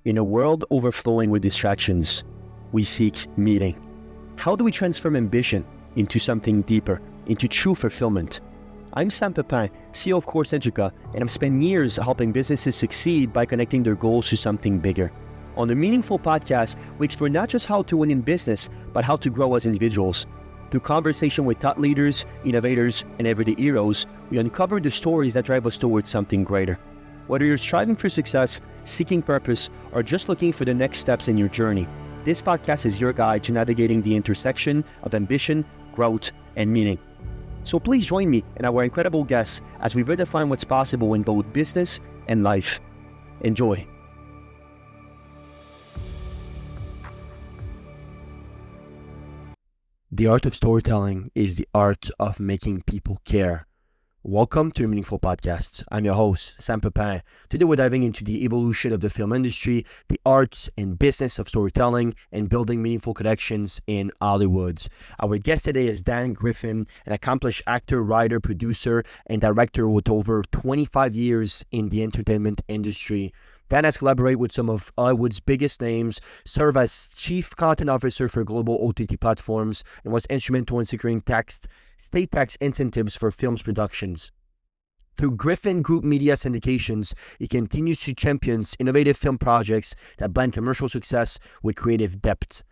In a world overflowing with distractions, we seek meaning. How do we transform ambition into something deeper, into true fulfillment? I'm Sam Pepin, CEO of Course Educa, and I've spent years helping businesses succeed by connecting their goals to something bigger. On the Meaningful podcast, we explore not just how to win in business, but how to grow as individuals. Through conversation with thought leaders, innovators, and everyday heroes, we uncover the stories that drive us towards something greater. Whether you're striving for success, seeking purpose, or just looking for the next steps in your journey, this podcast is your guide to navigating the intersection of ambition, growth, and meaning. So please join me and our incredible guests as we redefine what's possible in both business and life. Enjoy. The art of storytelling is the art of making people care. Welcome to the Meaningful Podcast. I'm your host, Sam Pepin. Today we're diving into the evolution of the film industry, the art and business of storytelling, and building meaningful connections in Hollywood. Our guest today is Dan Griffin, an accomplished actor, writer, producer, and director with over 25 years in the entertainment industry. Dan has collaborated with some of Hollywood's biggest names, served as Chief Content Officer for global OTT platforms, and was instrumental in securing state tax incentives for films productions. Through Griffin Group Media syndications, he continues to champion innovative film projects that blend commercial success with creative depth.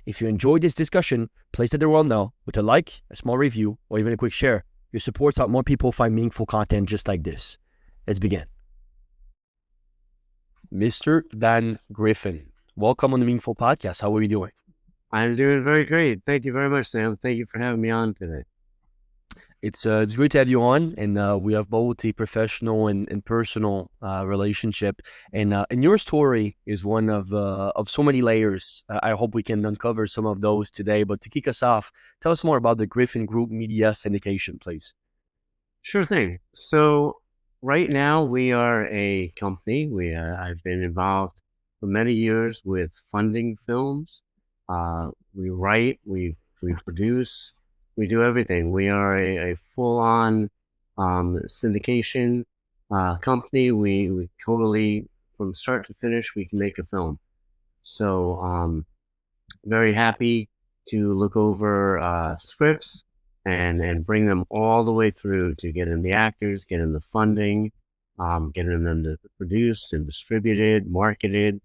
If you enjoyed this discussion, please let the world know with a like, a small review, or even a quick share. Your support helps more people find meaningful content just like this. Let's begin. Mr. Dan Griffin, welcome on the Meaningful Podcast. How are you doing? I'm doing very great. Thank you very much, Sam. Thank you for having me on today. It's great to have you on, and we have both a professional and personal relationship, and your story is one of so many layers. I hope we can uncover some of those today. But to kick us off, tell us more about the Griffin Group Media syndication, please. Sure thing. So right now we are a company. I've been involved for many years with funding films. We write, we produce, we do everything. We are a full-on syndication company. We totally, from start to finish, we can make a film. So very happy to look over scripts and bring them all the way through to getting the actors, getting the funding, getting them to produced and distributed, marketed,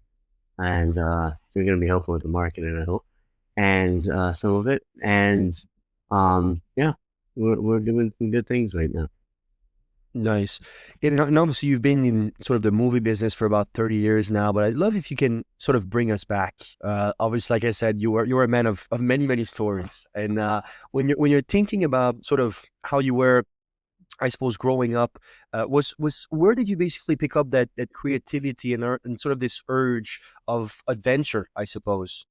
and you're going to be helping with the marketing, I hope, and some of it. And yeah, we're doing some good things right now. Nice. And obviously you've been in sort of the movie business for about 30 years now, but I'd love if you can sort of bring us back. Obviously, like I said, you're a man of many stories. And when you're thinking about sort of how you were, I suppose, growing up, was where did you basically pick up that creativity and sort of this urge of adventure, I suppose?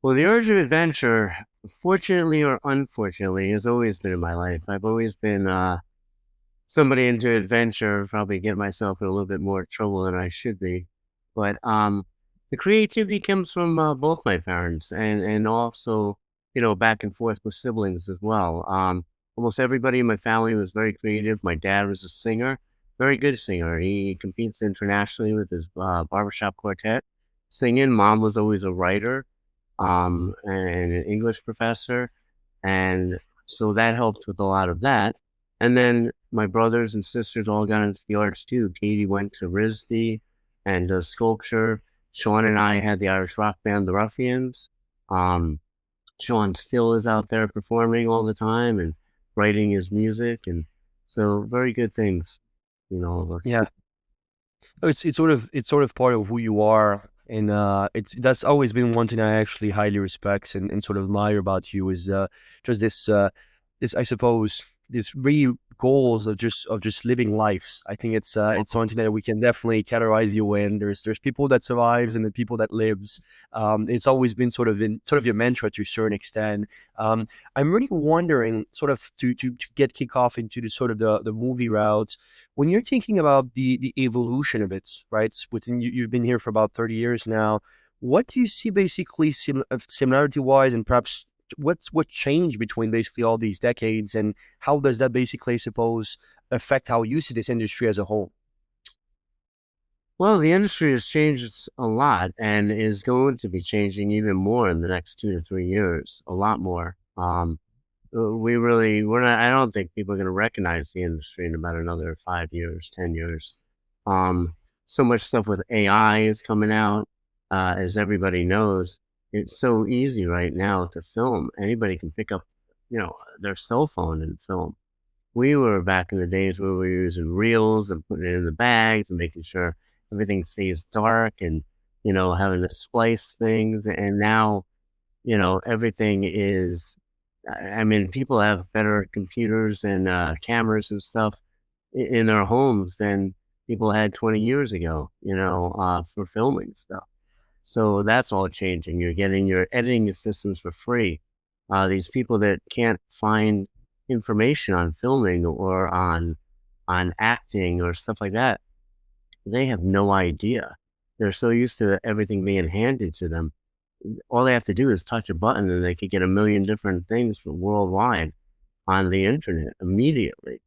Well, the urge of adventure, fortunately or unfortunately, has always been in my life. I've always been somebody into adventure, probably get myself in a little bit more trouble than I should be. But the creativity comes from both my parents and also, back and forth with siblings as well. Almost everybody in my family was very creative. My dad was a singer, very good singer. He competes internationally with his barbershop quartet singing. Mom was always a writer and an English professor. And so that helped with a lot of that. And then my brothers and sisters all got into the arts too. Katie went to RISD and does sculpture. Sean and I had the Irish rock band, The Ruffians. Sean still is out there performing all the time and writing his music. And so very good things, all of us. Yeah. It's sort of part of who you are. And that's always been one thing I actually highly respect and sort of admire about you is just this I suppose these really goals of just living lives. I think it's something that we can definitely categorize you in. There's people that survives and the people that lives. It's always been sort of your mantra to a certain extent. I'm really wondering, sort of to get kick off into the sort of the movie route. When you're thinking about the evolution of it, right? Within you've been here for about 30 years now. What do you see basically similarity wise, and perhaps what changed between basically all these decades, and how does that basically, I suppose, affect how you see this industry as a whole? Well, the industry has changed a lot and is going to be changing even more in the next 2 to 3 years, a lot more. We're not, I don't think people are going to recognize the industry in about another 5 years, 10 years. Um, so much stuff with AI is coming out. As everybody knows, it's so easy right now to film. Anybody can pick up, their cell phone and film. We were back in the days where we were using reels and putting it in the bags and making sure everything stays dark and, having to splice things. And now, everything is, I mean, people have better computers and cameras and stuff in their homes than people had 20 years ago, for filming stuff. So that's all changing. You're getting your editing systems for free. These people that can't find information on filming or on acting or stuff like that, they have no idea. They're so used to everything being handed to them. All they have to do is touch a button and they could get a million different things from worldwide on the internet immediately.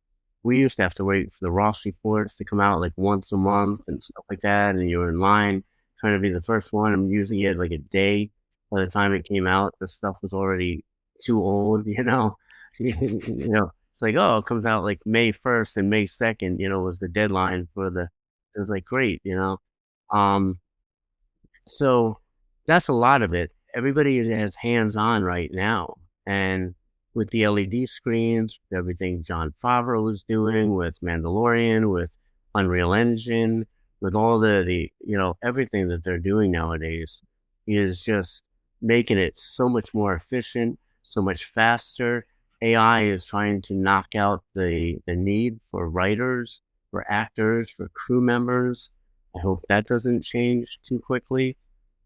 We used to have to wait for the Ross reports to come out like once a month and stuff like that, and you were in line trying to be the first one, and usually you had like a day by the time it came out. The stuff was already too old, It's like, oh, it comes out like May 1st and May 2nd, was the deadline for the. It was like great. Um, so that's a lot of it. Everybody has hands on right now. And with the LED screens, everything Jon Favreau is doing with Mandalorian, with Unreal Engine, with all the everything that they're doing nowadays is just making it so much more efficient, so much faster. AI is trying to knock out the need for writers, for actors, for crew members. I hope that doesn't change too quickly.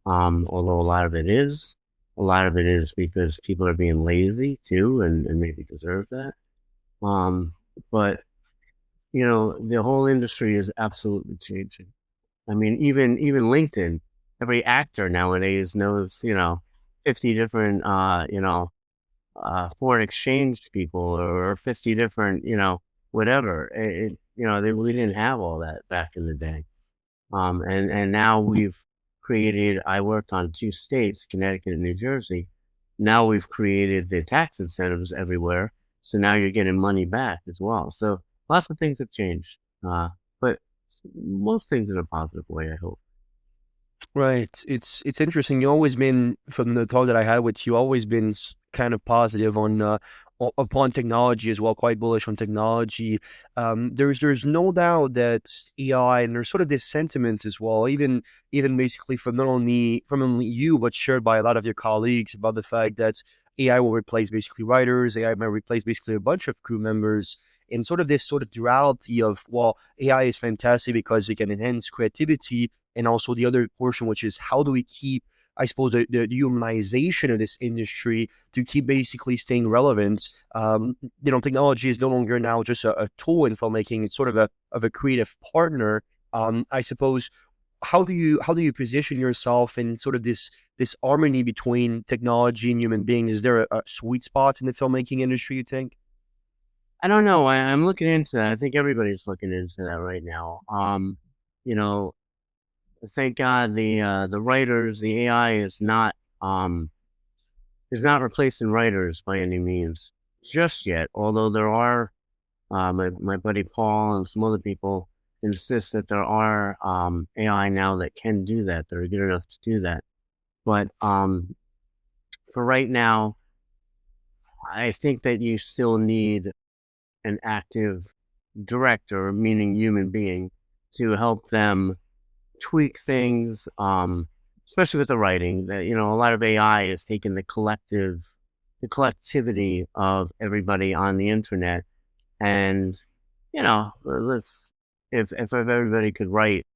Although a lot of it is because people are being lazy too, and maybe deserve that. Um, but the whole industry is absolutely changing. I mean, even LinkedIn, every actor nowadays knows, 50 different, foreign exchange people or 50 different, whatever. We didn't have all that back in the day. And now we've created, I worked on 2 states, Connecticut and New Jersey. Now we've created the tax incentives everywhere. So now you're getting money back as well. So lots of things have changed. But most things in a positive way, I hope. Right. It's interesting. You always been, from the talk that I had with you, always been kind of positive on upon technology as well, quite bullish on technology. There's no doubt that AI, and there's sort of this sentiment as well, even basically from not only you, but shared by a lot of your colleagues, about the fact that AI will replace basically writers, AI might replace basically a bunch of crew members. And sort of this sort of duality of, well, AI is fantastic because it can enhance creativity, and also the other portion, which is how do we keep, I suppose, the humanization of this industry to keep basically staying relevant. Technology is no longer now just a tool in filmmaking; it's sort of a creative partner. I suppose. How do you position yourself in sort of this harmony between technology and human beings? Is there a sweet spot in the filmmaking industry, you think? I don't know. I'm looking into that. I think everybody's looking into that right now. You know, thank God the writers, the AI is not replacing writers by any means just yet. Although there are my buddy Paul and some other people insist that there are AI now that can do that. That are good enough to do that. But for right now, I think that you still need an active director, meaning human being, to help them tweak things, especially with the writing. That a lot of AI is taking the collectivity of everybody on the internet, and let's if everybody could write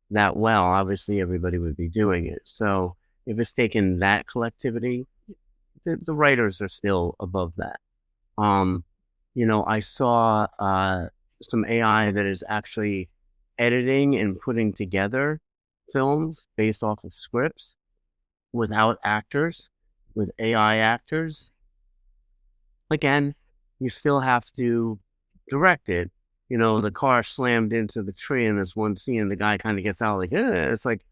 that well, obviously everybody would be doing it. So if it's taking that collectivity, the writers are still above that. Um, I saw some AI that is actually editing and putting together films based off of scripts without actors, with AI actors. Again, you still have to direct it, the car slammed into the tree in this one scene, and the guy kind of gets out like, it's like,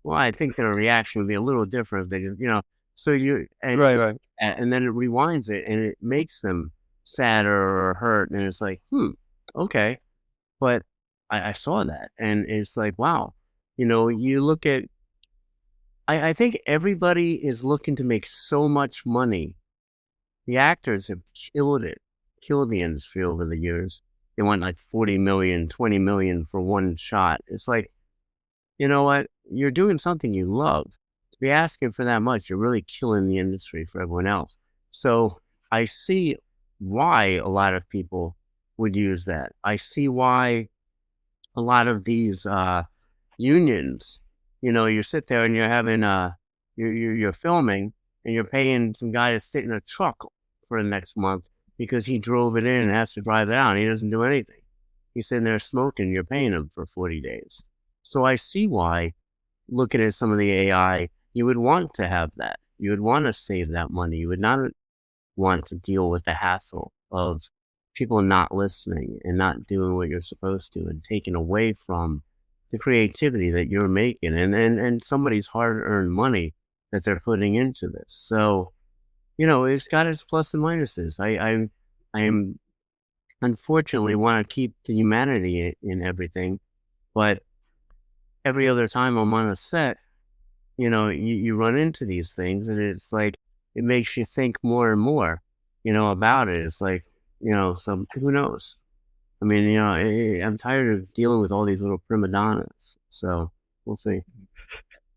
well, I think their reaction would be a little different if they just, so Right, right. and then it rewinds it and it makes them sadder or hurt. And it's like, okay. But I saw that and it's like, wow, you look at, I think everybody is looking to make so much money. The actors have killed the industry over the years. They want like 40 million, 20 million for one shot. It's like, you know what? You're doing something you love. To be asking for that much, you're really killing the industry for everyone else. So I see why a lot of people would use that. I see why a lot of these unions, you sit there and you're having you're filming and you're paying some guy to sit in a truck for the next month because he drove it in and has to drive it out and he doesn't do anything. He's sitting there smoking, you're paying him for 40 days. So I see why, looking at some of the AI, you would want to have that. You would want to save that money. You would not want to deal with the hassle of people not listening and not doing what you're supposed to and taking away from the creativity that you're making and somebody's hard-earned money that they're putting into this. So, it's got its plus and minuses. I am unfortunately want to keep the humanity in everything, but every other time I'm on a set, you run into these things and it's like, it makes you think more and more, about it. It's like, some, who knows? I mean, I'm tired of dealing with all these little prima donnas. So we'll see.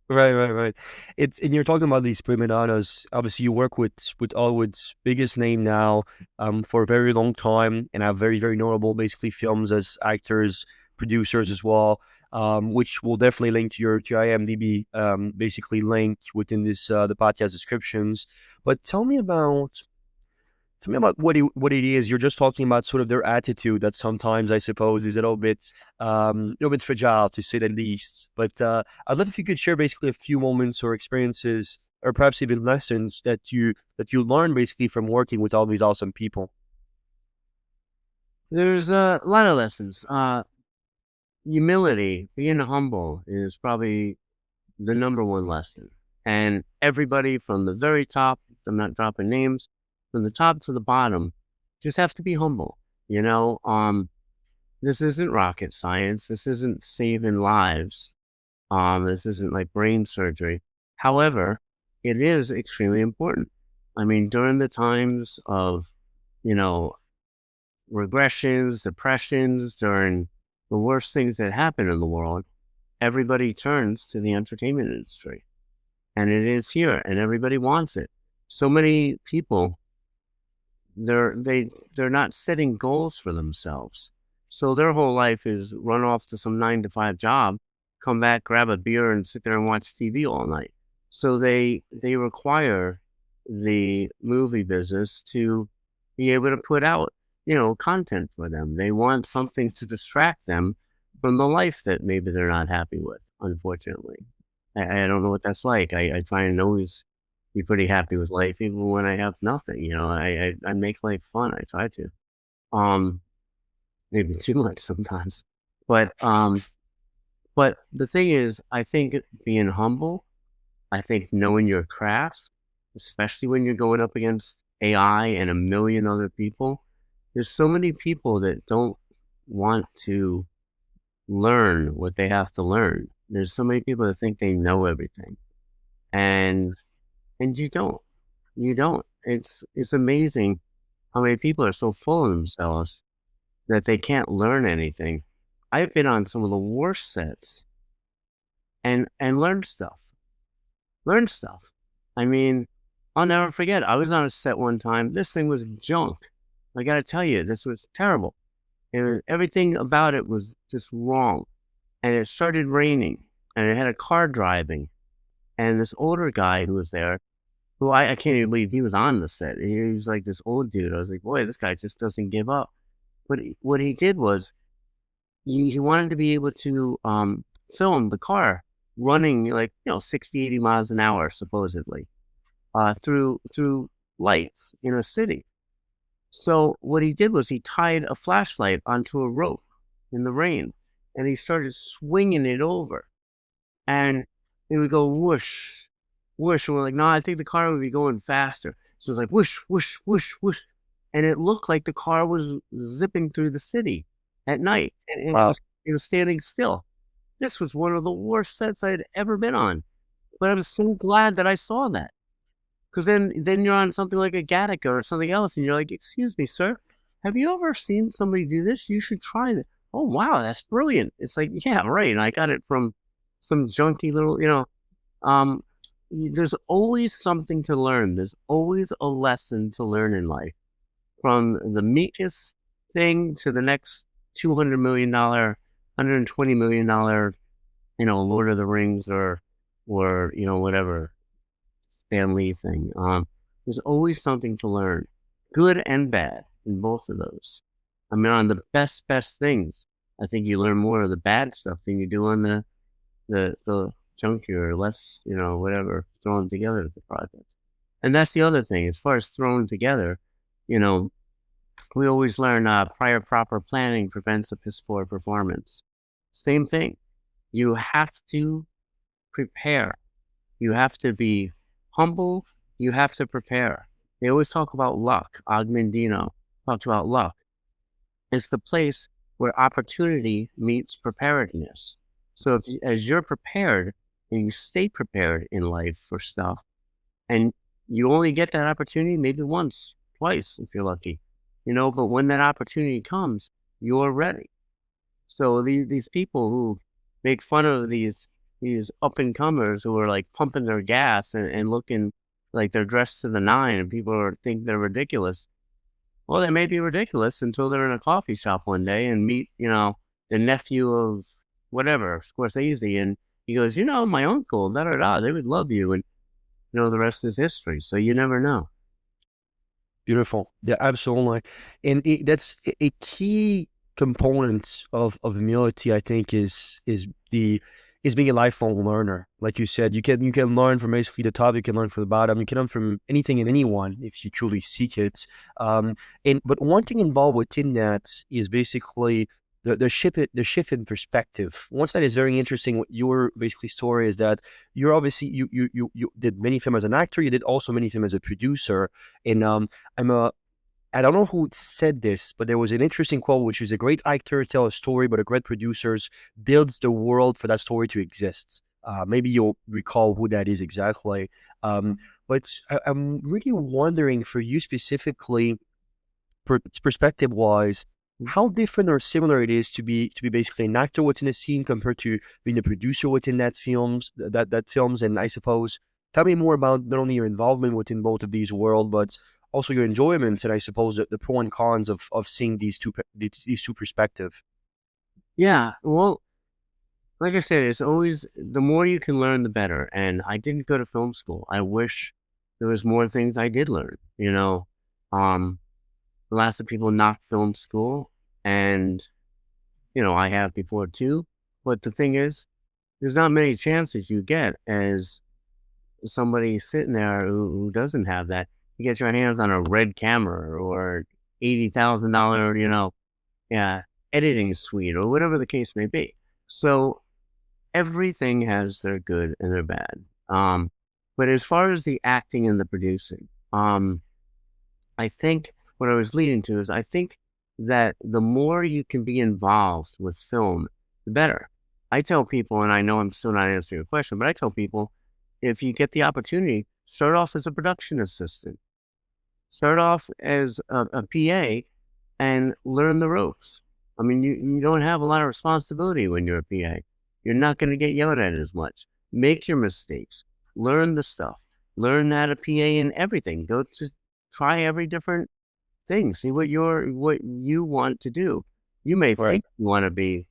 Right, right, right. And you're talking about these prima donnas. Obviously, you work with Hollywood's biggest name now, for a very long time, and have very, very notable, basically, films as actors, producers as well. Which will definitely link to your IMDb, basically link within this the podcast descriptions. But tell me about what it is. You're just talking about sort of their attitude that sometimes I suppose is a little bit fragile to say the least. But I'd love if you could share basically a few moments or experiences or perhaps even lessons that you learned basically from working with all these awesome people. There's a lot of lessons. Humility, being humble is probably the number one lesson. And everybody from the very top, I'm not dropping names, from the top to the bottom, just have to be humble. This isn't rocket science. This isn't saving lives. This isn't like brain surgery. However, it is extremely important. I mean, during the times of, you know, regressions, depressions, during the worst things that happen in the world, everybody turns to the entertainment industry. And it is here, and everybody wants it. So many people, they're not setting goals for themselves. So their whole life is run off to some 9 to 5 job, come back, grab a beer, and sit there and watch TV all night. So they require the movie business to be able to put out, content for them. They want something to distract them from the life that maybe they're not happy with, unfortunately. I don't know what that's like. I try and always be pretty happy with life, even when I have nothing. I make life fun. I try to. Um, Maybe too much sometimes. But but the thing is, I think being humble, I think knowing your craft, especially when you're going up against AI and a million other people, there's so many people that don't want to learn what they have to learn. There's so many people that think they know everything. And you don't. You don't. It's amazing how many people are so full of themselves that they can't learn anything. I've been on some of the worst sets and learned stuff. Learned stuff. I mean, I'll never forget. I was on a set one time. This thing was junk. I got to tell you, this was terrible. And everything about it was just wrong. And it started raining, and it had a car driving. And this older guy who was there, who I can't even believe he was on the set. He was like this old dude. I was like, boy, this guy just doesn't give up. But what he did was he wanted to be able to film the car running like 60, 80 miles an hour supposedly through lights in a city. So what he did was he tied a flashlight onto a rope in the rain, and he started swinging it over, and it would go whoosh, whoosh. And we're like, no, I think the car would be going faster. So it was like whoosh, whoosh, whoosh, whoosh, and it looked like the car was zipping through the city at night, and Wow. it was standing still. This was one of the worst sets I had ever been on, but I was so glad that I saw that. Because then you're on something like a Gattaca or something else, and you're like, "Excuse me, sir, have you ever seen somebody do this? You should try it." "Oh, wow, that's brilliant." It's like, "Yeah, right." And I got it from some junky little, um, there's always something to learn. There's always a lesson to learn in life, from the meekest thing to the next $200 million, $120 million, Lord of the Rings, or whatever family thing. There's always something to learn, good and bad, in both of those. I mean, on the best things, I think you learn more of the bad stuff than you do on the junkier, or less, whatever, thrown together as a project. And that's the other thing. As far as thrown together, you know, we always learn prior proper planning prevents a piss poor performance. Same thing. You have to prepare. You have to be humble. You have to prepare. They always talk about luck. Agmendino talked about luck. It's the place where opportunity meets preparedness. So as you're prepared and you stay prepared in life for stuff, and you only get that opportunity maybe once, twice if you're lucky, but when that opportunity comes, you're ready. So these people who make fun of these up and comers who are like pumping their gas and looking like they're dressed to the nine, and people think they're ridiculous. Well, they may be ridiculous until they're in a coffee shop one day and meet, the nephew of whatever, Scorsese, and he goes, my uncle, da da da, they would love you, and the rest is history. So you never know. Beautiful. Yeah, absolutely. And that's a key component of humility, I think, is being a lifelong learner. Like you said, you can learn from basically the top, you can learn from the bottom, you can learn from anything and anyone if you truly seek it. But one thing involved within that is basically the shift in perspective. One that is very interesting with your basically story is that you're obviously you did many films as an actor, you did also many films as a producer, and I'm a I don't know who said this, but there was an interesting quote, which is a great actor tell a story, but a great producer builds the world for that story to exist. Maybe you'll recall who that is exactly. But I'm really wondering for you specifically, perspective wise, how different or similar it is to be basically an actor within a scene compared to being a producer within that films. And I suppose tell me more about not only your involvement within both of these worlds, but also your enjoyments, and I suppose the pro and cons of seeing these two perspectives. Yeah, well, like I said, it's always the more you can learn, the better. And I didn't go to film school. I wish there was more things I did learn. Um, lots of people knock film school, and I have before too. But the thing is, there's not many chances you get as somebody sitting there who doesn't have that. You get your hands on a red camera or $80,000, yeah, editing suite or whatever the case may be. So everything has their good and their bad. But as far as the acting and the producing, I think what I was leading to is I think that the more you can be involved with film, the better. I tell people, and I know I'm still not answering your question, but I tell people, if you get the opportunity, start off as a production assistant, start off as a PA, and learn the ropes. I mean, you don't have a lot of responsibility when you're a PA. You're not going to get yelled at as much. Make your mistakes. Learn the stuff. Learn how to PA in everything. Go to try every different thing. See what you want to do. You may Right. think you want to be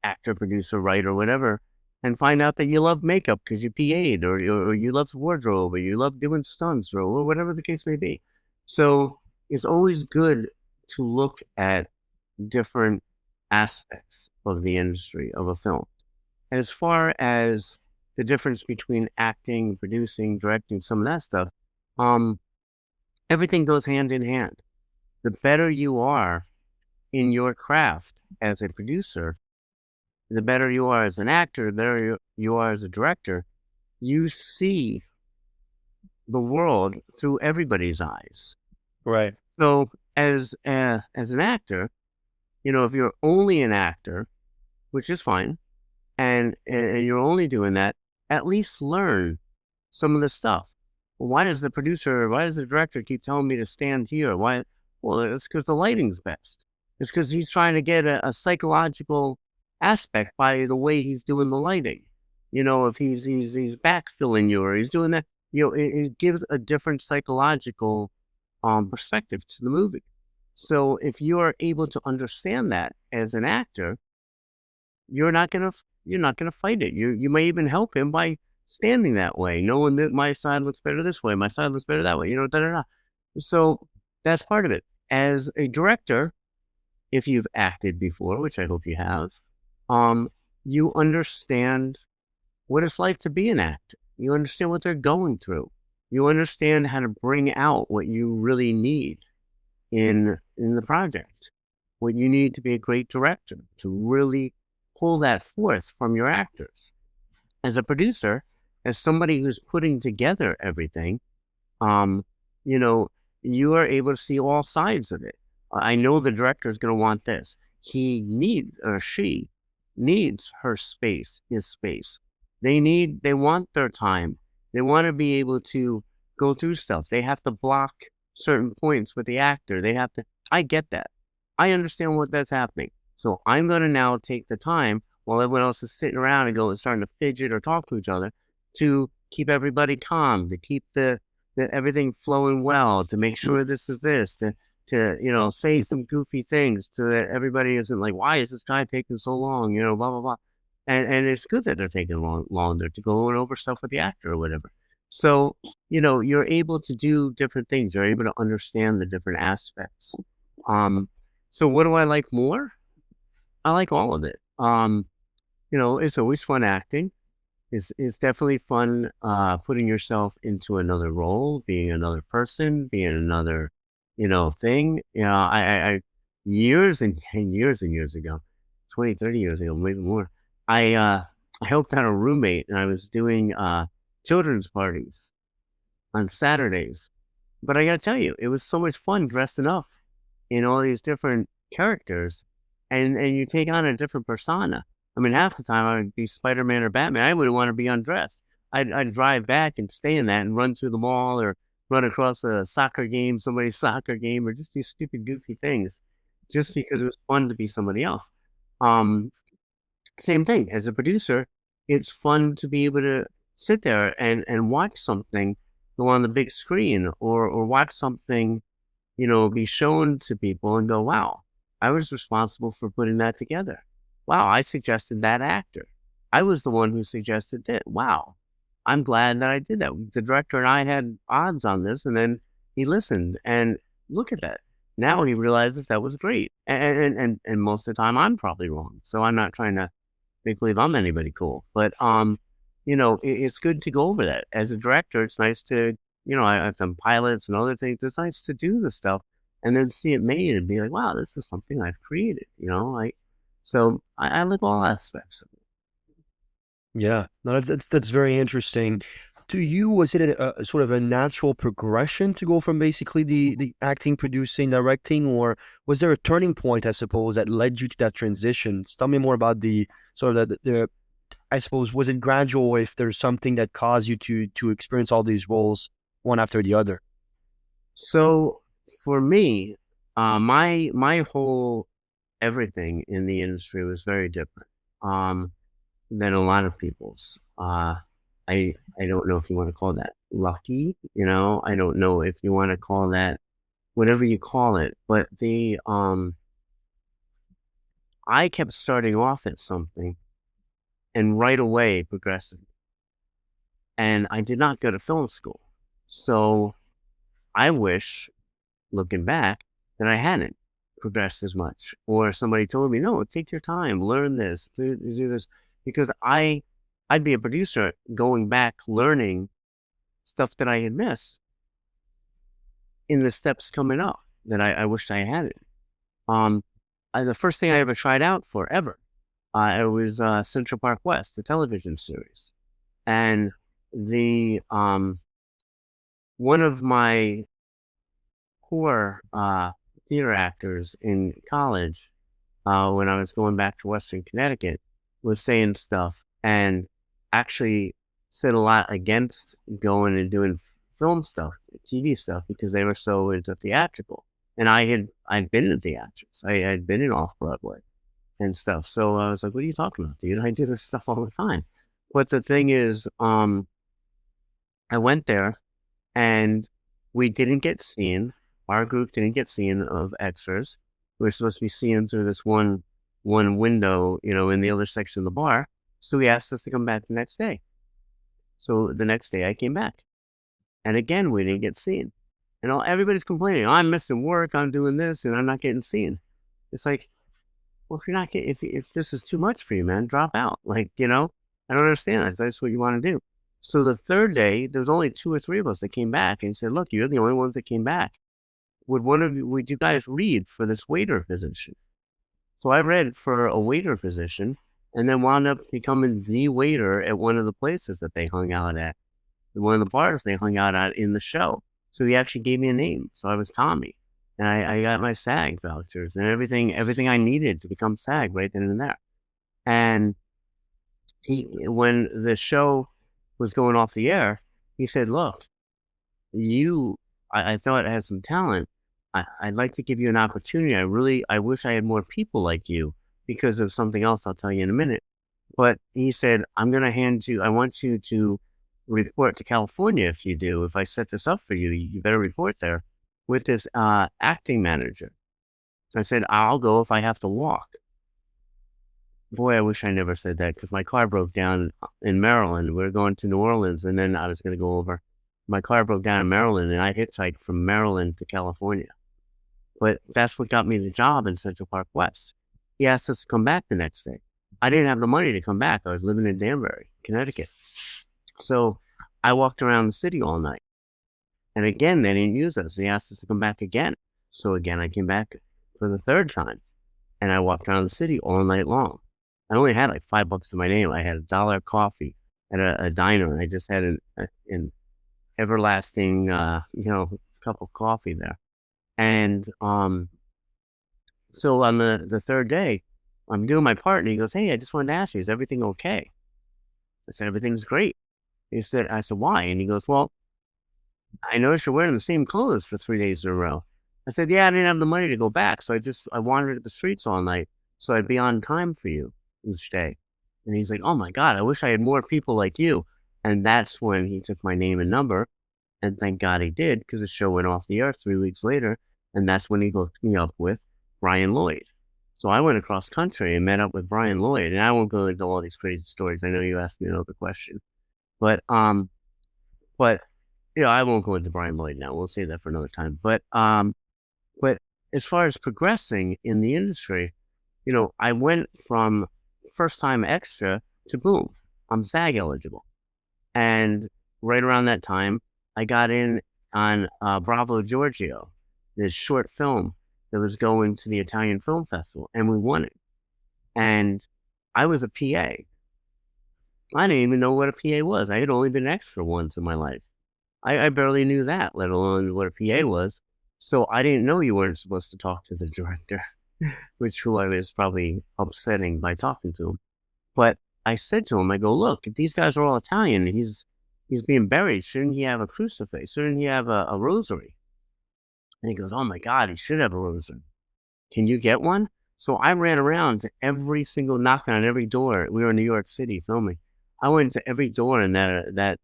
actor, producer, writer, whatever, and find out that you love makeup because you PA'd, or you love wardrobe, or you love doing stunts, or whatever the case may be. So it's always good to look at different aspects of the industry of a film. As far as the difference between acting, producing, directing, some of that stuff, everything goes hand in hand. the better you are in your craft as a producer, the better you are as an actor, the better you are as a director, you see the world through everybody's eyes. Right. So as an actor, if you're only an actor, which is fine, and you're only doing that, at least learn some of the stuff. Well, why does the director keep telling me to stand here? Why? Well, it's because the lighting's best. It's because he's trying to get a psychological aspect by the way he's doing the lighting. If he's backfilling you or he's doing that, it gives a different psychological perspective to the movie. So if you are able to understand that as an actor, you're not gonna fight it. You may even help him by standing that way, knowing that my side looks better this way, my side looks better that way. Da da da. So that's part of it. As a director, if you've acted before, which I hope you have, you understand what it's like to be an actor. You understand what they're going through. You understand how to bring out what you really need in the project, what you need to be a great director, to really pull that forth from your actors. As a producer, as somebody who's putting together everything, you know, you are able to see all sides of it. I know the director is going to want this. He needs, or she needs her space, his space. They want their time. They want to be able to go through stuff. They have to block certain points with the actor. I get that. I understand what that's happening. So I'm going to now take the time while everyone else is sitting around and starting to fidget or talk to each other to keep everybody calm, to keep the everything flowing well, to make sure this is this, to say some goofy things so that everybody isn't like, why is this guy taking so long? Blah, blah, blah. And it's good that they're taking longer to go over stuff with the actor or whatever. So, you're able to do different things. You're able to understand the different aspects. So what do I like more? I like all of it. It's always fun acting. It's definitely fun putting yourself into another role, being another person, being another, thing. I years and years and years ago, 20, 30 years ago, maybe more, I helped out a roommate and I was doing children's parties on Saturdays. But I gotta tell you, it was so much fun dressing up in all these different characters, and you take on a different persona. I mean, half the time I would be Spider-Man or Batman. I wouldn't want to be undressed. I'd drive back and stay in that and run through the mall or run across a soccer game, somebody's soccer game, or just do stupid, goofy things, just because it was fun to be somebody else. Same thing as a producer. It's fun to be able to sit there and watch something go on the big screen or watch something be shown to people and go, wow, I was responsible for putting that together. Wow, I suggested that actor. I was the one who suggested it. Wow, I'm glad that I did that. The director and I had odds on this, and then he listened, and look at that. Now he realizes that was great. And most of the time I'm probably wrong. So I'm not trying to make believe I'm anybody cool. But it's good to go over that. As a director, it's nice to I've done pilots and other things. It's nice to do the stuff and then see it made and be like, wow, this is something I've created, So I like all aspects of it. Yeah, no, that's very interesting. To you, was it a sort of a natural progression to go from basically the acting, producing, directing, or was there a turning point, I suppose, that led you to that transition? Tell me more about the sort of the I suppose, was it gradual, or if there's something that caused you to experience all these roles one after the other? So for me, my whole everything in the industry was very different than a lot of people's. I don't know if you want to call that lucky, I don't know if you want to call that whatever you call it, but I kept starting off at something and right away progressing. And I did not go to film school. So I wish, looking back, that I hadn't progressed as much. Or somebody told me, no, take your time, learn this, do this. Because I'd be a producer going back, learning stuff that I had missed in the steps coming up. that I wished I had it. The first thing I ever tried out for ever, it was Central Park West, the television series, and the one of my core theater actors in college, when I was going back to Western Connecticut, was saying stuff and actually said a lot against going and doing film stuff, TV stuff, because they were so into theatrical. And I'd been in theatrics. I'd been in off Broadway and stuff. So I was like, "What are you talking about, dude? I do this stuff all the time." But the thing is, I went there and we didn't get seen. Our group didn't get seen of extras. We were supposed to be seen through this one window, in the other section of the bar. So he asked us to come back the next day. So the next day I came back, and again we didn't get seen. And everybody's complaining, "I'm missing work. I'm doing this, and I'm not getting seen." It's like, well, if you're not getting, if this is too much for you, man, drop out. Like, I don't understand. That's what you want to do. So the third day, there was only 2 or 3 of us that came back and said, "Look, you're the only ones that came back. Would you guys read for this waiter position?" So I read for a waiter position, and then wound up becoming the waiter at one of the places that they hung out at, one of the bars they hung out at in the show. So he actually gave me a name. So I was Tommy, and I got my SAG vouchers and everything I needed to become SAG right then and there. And when the show was going off the air, he said, "Look, I thought I had some talent. I'd like to give you an opportunity. I wish I had more people like you because of something else I'll tell you in a minute." But he said, I want you to report to California if I set this up for you, you better report there with this acting manager. I said, "I'll go if I have to walk." Boy, I wish I never said that, because my car broke down in Maryland. We were going to New Orleans, and then I was going to go over. My car broke down in Maryland, and I hitchhiked from Maryland to California. But that's what got me the job in Central Park West. He asked us to come back the next day. I didn't have the money to come back. I was living in Danbury, Connecticut. So I walked around the city all night. And again, they didn't use us. They asked us to come back again. So again, I came back for the third time. And I walked around the city all night long. I only had like $5 to my name. I had $1 coffee at a diner, and I just had an everlasting, cup of coffee there. And so on the third day, I'm doing my part, and he goes, "Hey, I just wanted to ask you, is everything okay?" I said, "Everything's great." I said, "Why?" And he goes, "Well, I noticed you're wearing the same clothes for 3 days in a row." I said, "Yeah, I didn't have the money to go back, so I wandered the streets all night, so I'd be on time for you each day." And he's like, "Oh my God, I wish I had more people like you." And that's when he took my name and number, and thank God he did, because the show went off the air 3 weeks later, and that's when he hooked me up with Brian Lloyd. So I went across country and met up with Brian Lloyd, and I won't go into all these crazy stories. I know you asked me another question, but I won't go into Brian Lloyd now. We'll save that for another time. But as far as progressing in the industry, I went from first time extra to boom, I'm SAG eligible. And right around that time, I got in on Bravo Giorgio, this short film that was going to the Italian Film Festival, and we won it. And I was a PA. I didn't even know what a PA was. I had only been extra once in my life. I barely knew that, let alone what a PA was. So I didn't know you weren't supposed to talk to the director, who I was probably upsetting by talking to him. But I said to him, I go, "Look, if these guys are all Italian, and he's being buried, shouldn't he have a crucifix? Shouldn't he have a rosary?" And he goes, "Oh my God, he should have a rosary. Can you get one?" So I ran around to every single, knocking on every door. We were in New York City filming. I went to every door in that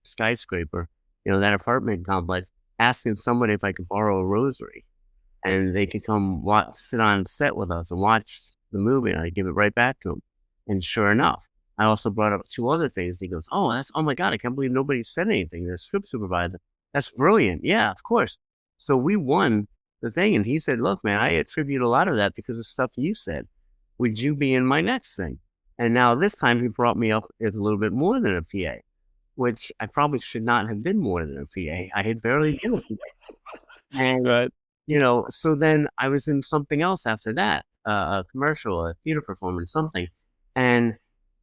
skyscraper, that apartment complex, asking somebody if I could borrow a rosary, and they could come sit on set with us and watch the movie, and I'd give it right back to them. And sure enough, I also brought up 2 other things. He goes, "Oh my God, I can't believe nobody said anything. The script supervisor. That's brilliant." Yeah, of course. So we won the thing, and he said, "Look, man, I attribute a lot of that because of stuff you said. Would you be in my next thing?" And now this time he brought me up as a little bit more than a PA, which I probably should not have been more than a PA. I had barely been a PA. And Right. So then I was in something else after that, a commercial, a theater performance, something. And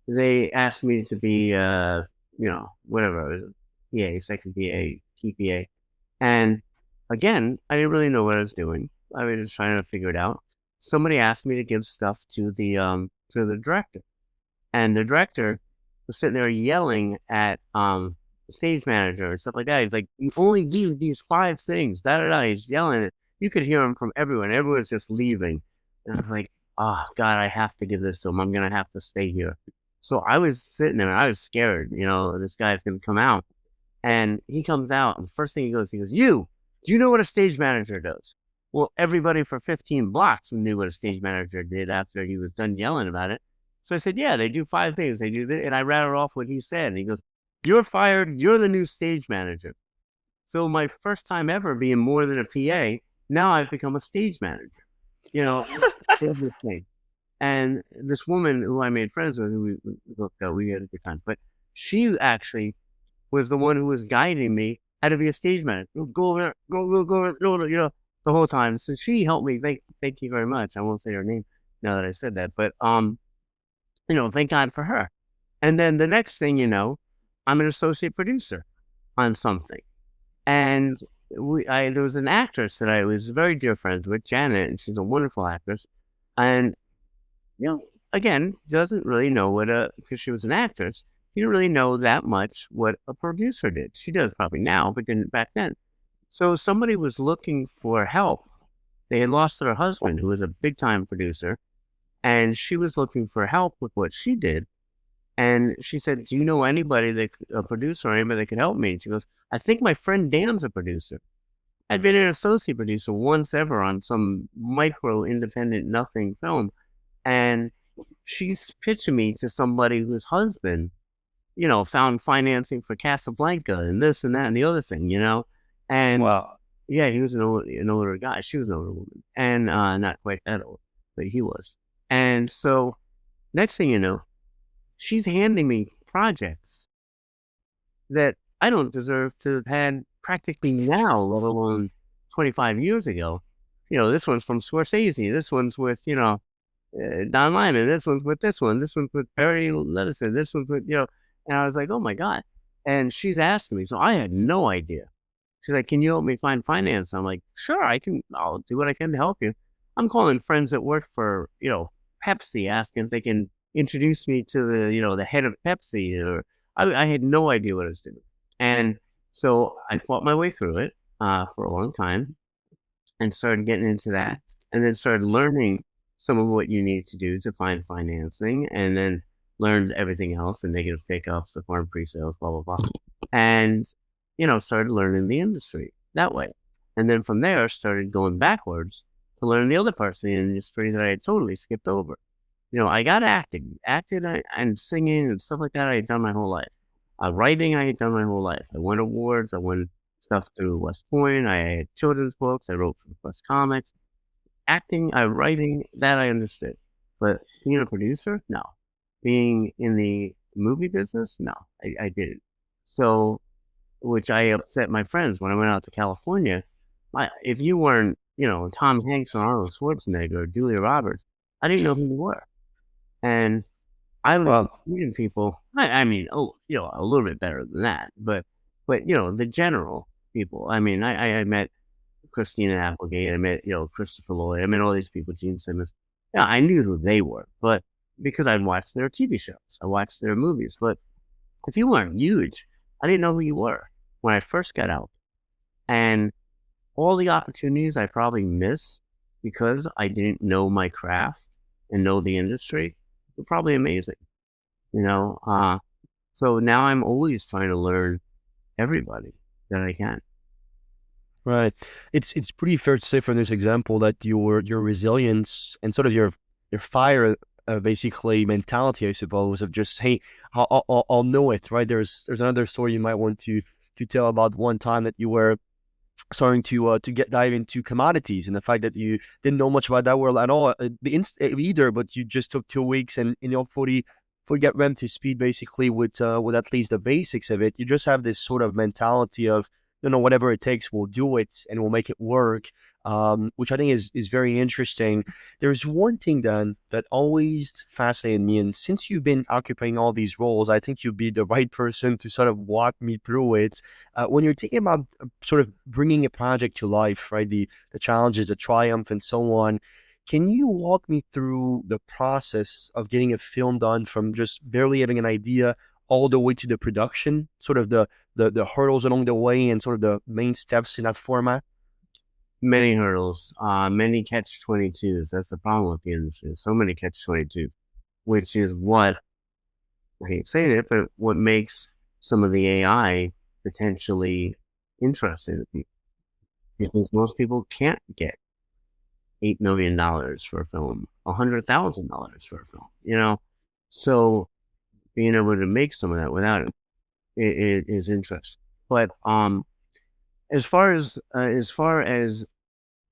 they asked me to be, whatever, PA, second PA, TPA. And again, I didn't really know what I was doing. I was just trying to figure it out. Somebody asked me to give stuff to the director. And the director was sitting there yelling at the stage manager and stuff like that. He's like, "You only do these 5 things." Da da da. He's yelling it. You could hear him from everyone. Everyone's just leaving. And I was like, "Oh God, I have to give this to him. I'm gonna have to stay here." So I was sitting there. I was scared. This guy's gonna come out, and he comes out, and the first thing he goes, "You, do you know what a stage manager does?" Well, everybody for 15 blocks knew what a stage manager did after he was done yelling about it. So I said, "Yeah, they do 5 things. They do this." And I rattled off what he said. And he goes, "You're fired. You're the new stage manager." So my first time ever being more than a PA, now I've become a stage manager. Everything. And this woman who I made friends with, who we hooked up, we had a good time. But she actually was the one who was guiding me how to be a stage manager. Go over there, go over there, no, the whole time. So she helped me. Thank you very much. I won't say her name now that I said that, but thank God for her. And then the next thing I'm an associate producer on something, and there was an actress that I was very dear friends with, Janet, and she's a wonderful actress, and again, doesn't really know because she was an actress. She didn't really know that much what a producer did. She does probably now, but didn't back then. So somebody was looking for help. They had lost their husband, who was a big time producer, and she was looking for help with what she did. And she said, "Do you know anybody a producer or anybody that could help me?" And she goes, "I think my friend Dan's a producer." I'd been an associate producer once ever on some micro independent nothing film. And she's pitching me to somebody whose husband, found financing for Casablanca and this and that and the other thing, And Wow. yeah, he was an older guy. She was an older woman. And not quite that old, but he was. And so next thing you know, she's handing me projects that I don't deserve to have had practically now, let alone 25 years ago. This one's from Scorsese. This one's with, Don Lyman. This one's with this one. This one's with Barry Levinson. This one's with, and I was like, oh my God. And she's asking me. So I had no idea. She's like, "Can you help me find finance?" I'm like, "Sure, I'll do what I can to help you." I'm calling friends that work for, Pepsi, asking if they can introduce me to the head of Pepsi, or I had no idea what I was doing. And so I fought my way through it for a long time and started getting into that, and then started learning some of what you need to do to find financing, and then learned everything else, the negative pickups, the foreign pre-sales, blah, blah, blah. And, started learning the industry that way. And then from there, started going backwards to learn the other parts of the industry that I had totally skipped over. I got acting and singing and stuff like that I had done my whole life. Writing I had done my whole life. I won awards. I won stuff through West Point. I had children's books. I wrote for Quest Comics. Acting, writing, that I understood. But being a producer, no. Being in the movie business, no, I didn't. So, which I upset my friends when I went out to California. If you weren't, Tom Hanks or Arnold Schwarzenegger or Julia Roberts, I didn't know who you were. And I was meeting people. I mean, a little bit better than that, but the general people. I mean, I met Christina Applegate. I met Christopher Lloyd. I met all these people, Gene Simmons. Yeah, I knew who they were, but because I'd watched their TV shows, I watched their movies. But if you weren't huge, I didn't know who you were when I first got out, and all the opportunities I probably missed because I didn't know my craft and know the industry were probably amazing. So now I'm always trying to learn everybody that I can. Right. It's pretty fair to say from this example that your resilience and sort of your fire basically mentality, I suppose, of just, hey, I'll know it, right? There's another story you might want to tell about one time that you were starting to dive into commodities, and the fact that you didn't know much about that world at all either, but you just took 2 weeks and fully get ramped to speed basically with at least the basics of it. You just have this sort of mentality of whatever it takes, we'll do it and we'll make it work, which I think is very interesting. There's one thing then that always fascinated me, and since you've been occupying all these roles, I think you'd be the right person to sort of walk me through it. When you're thinking about sort of bringing a project to life, right? The challenges, the triumph, and so on. Can you walk me through the process of getting a film done from just barely having an idea all the way to the production, sort of the hurdles along the way and sort of the main steps in that format? Many hurdles, many catch-22s. That's the problem with the industry. So many catch-22s, which is what, I hate saying it, but what makes some of the AI potentially interesting to people. Because most people can't get $8 million for a film, $100,000 for a film, So being able to make some of that without it is interesting. But as far as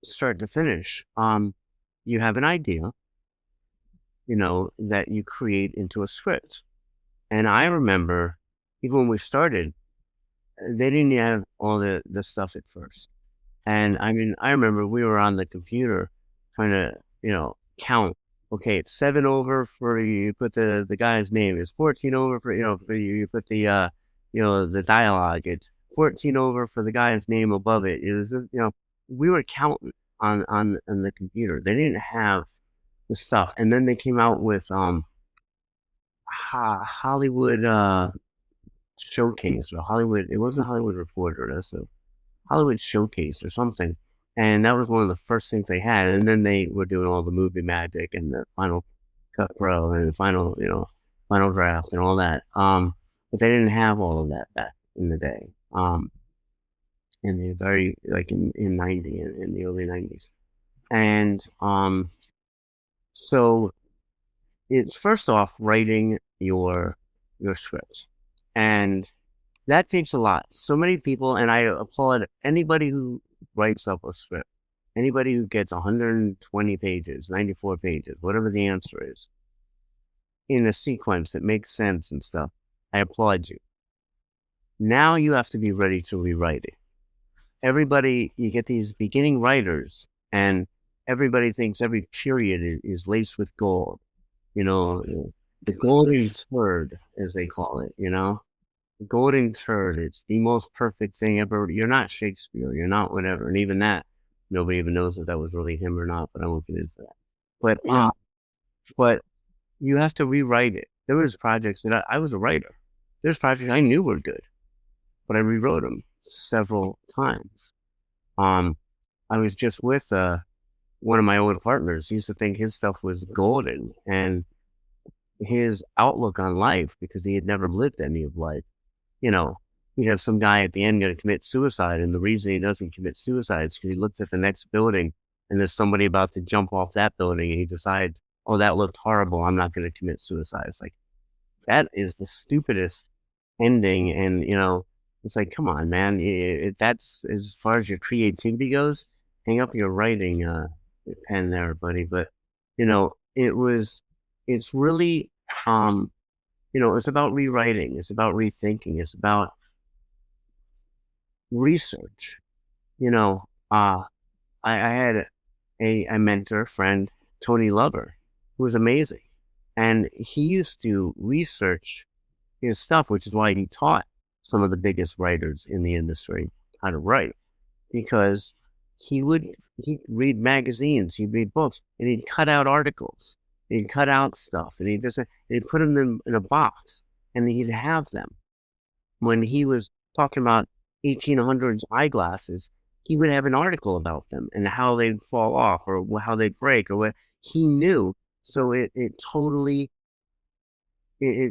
start to finish, you have an idea, that you create into a script. And I remember, even when we started, they didn't have all the stuff at first. And I mean, I remember we were on the computer trying to, count. Okay, it's 7 over for you put the guy's name. It's 14 over for, for you put the, the dialogue. It's 14 over for the guy's name above it. It was, we were counting on the computer. They didn't have the stuff. And then they came out with Hollywood Showcase, or Hollywood. It wasn't Hollywood Reporter. That's a Hollywood Showcase or something. And that was one of the first things they had. And then they were doing all the movie magic and the Final Cut Pro and the final, final draft and all that. But they didn't have all of that back in the day. In the very, like in 90, in the early 90s. And so it's first off writing your script. And that takes a lot. So many people, and I applaud anybody who writes up a script, anybody who gets 120 pages, 94 pages, whatever the answer is, in a sequence that makes sense and stuff. I applaud you. Now you have to be ready to rewrite it. Everybody, you get these beginning writers, and everybody thinks every period is laced with gold. The golden turd, as they call it, The golden turd, it's the most perfect thing ever. You're not Shakespeare, you're not whatever. And even that, nobody even knows if that was really him or not, but I won't get into that. But, but you have to rewrite it. There was projects that I was a writer. There's projects I knew were good, but I rewrote them several times. I was just with one of my old partners. He used to think his stuff was golden, and his outlook on life, because he had never lived any of life, you have some guy at the end going to commit suicide, and the reason he doesn't commit suicide is because he looks at the next building and there's somebody about to jump off that building, and he decides, oh, that looked horrible, I'm not going to commit suicide. It's like, that is the stupidest ending. And it's like, come on, man. That's as far as your creativity goes. Hang up your writing pen there, buddy. But it's really it's about rewriting. It's about rethinking. It's about research. I had a mentor friend, Tony Lover, who was amazing. And he used to research his stuff, which is why he taught some of the biggest writers in the industry how to write, because he'd read magazines, he'd read books, and he'd cut out articles, he'd cut out stuff, and he'd put them in a box, and he'd have them. When he was talking about 1800s eyeglasses, he would have an article about them and how they'd fall off or how they'd break or what he knew. So it totally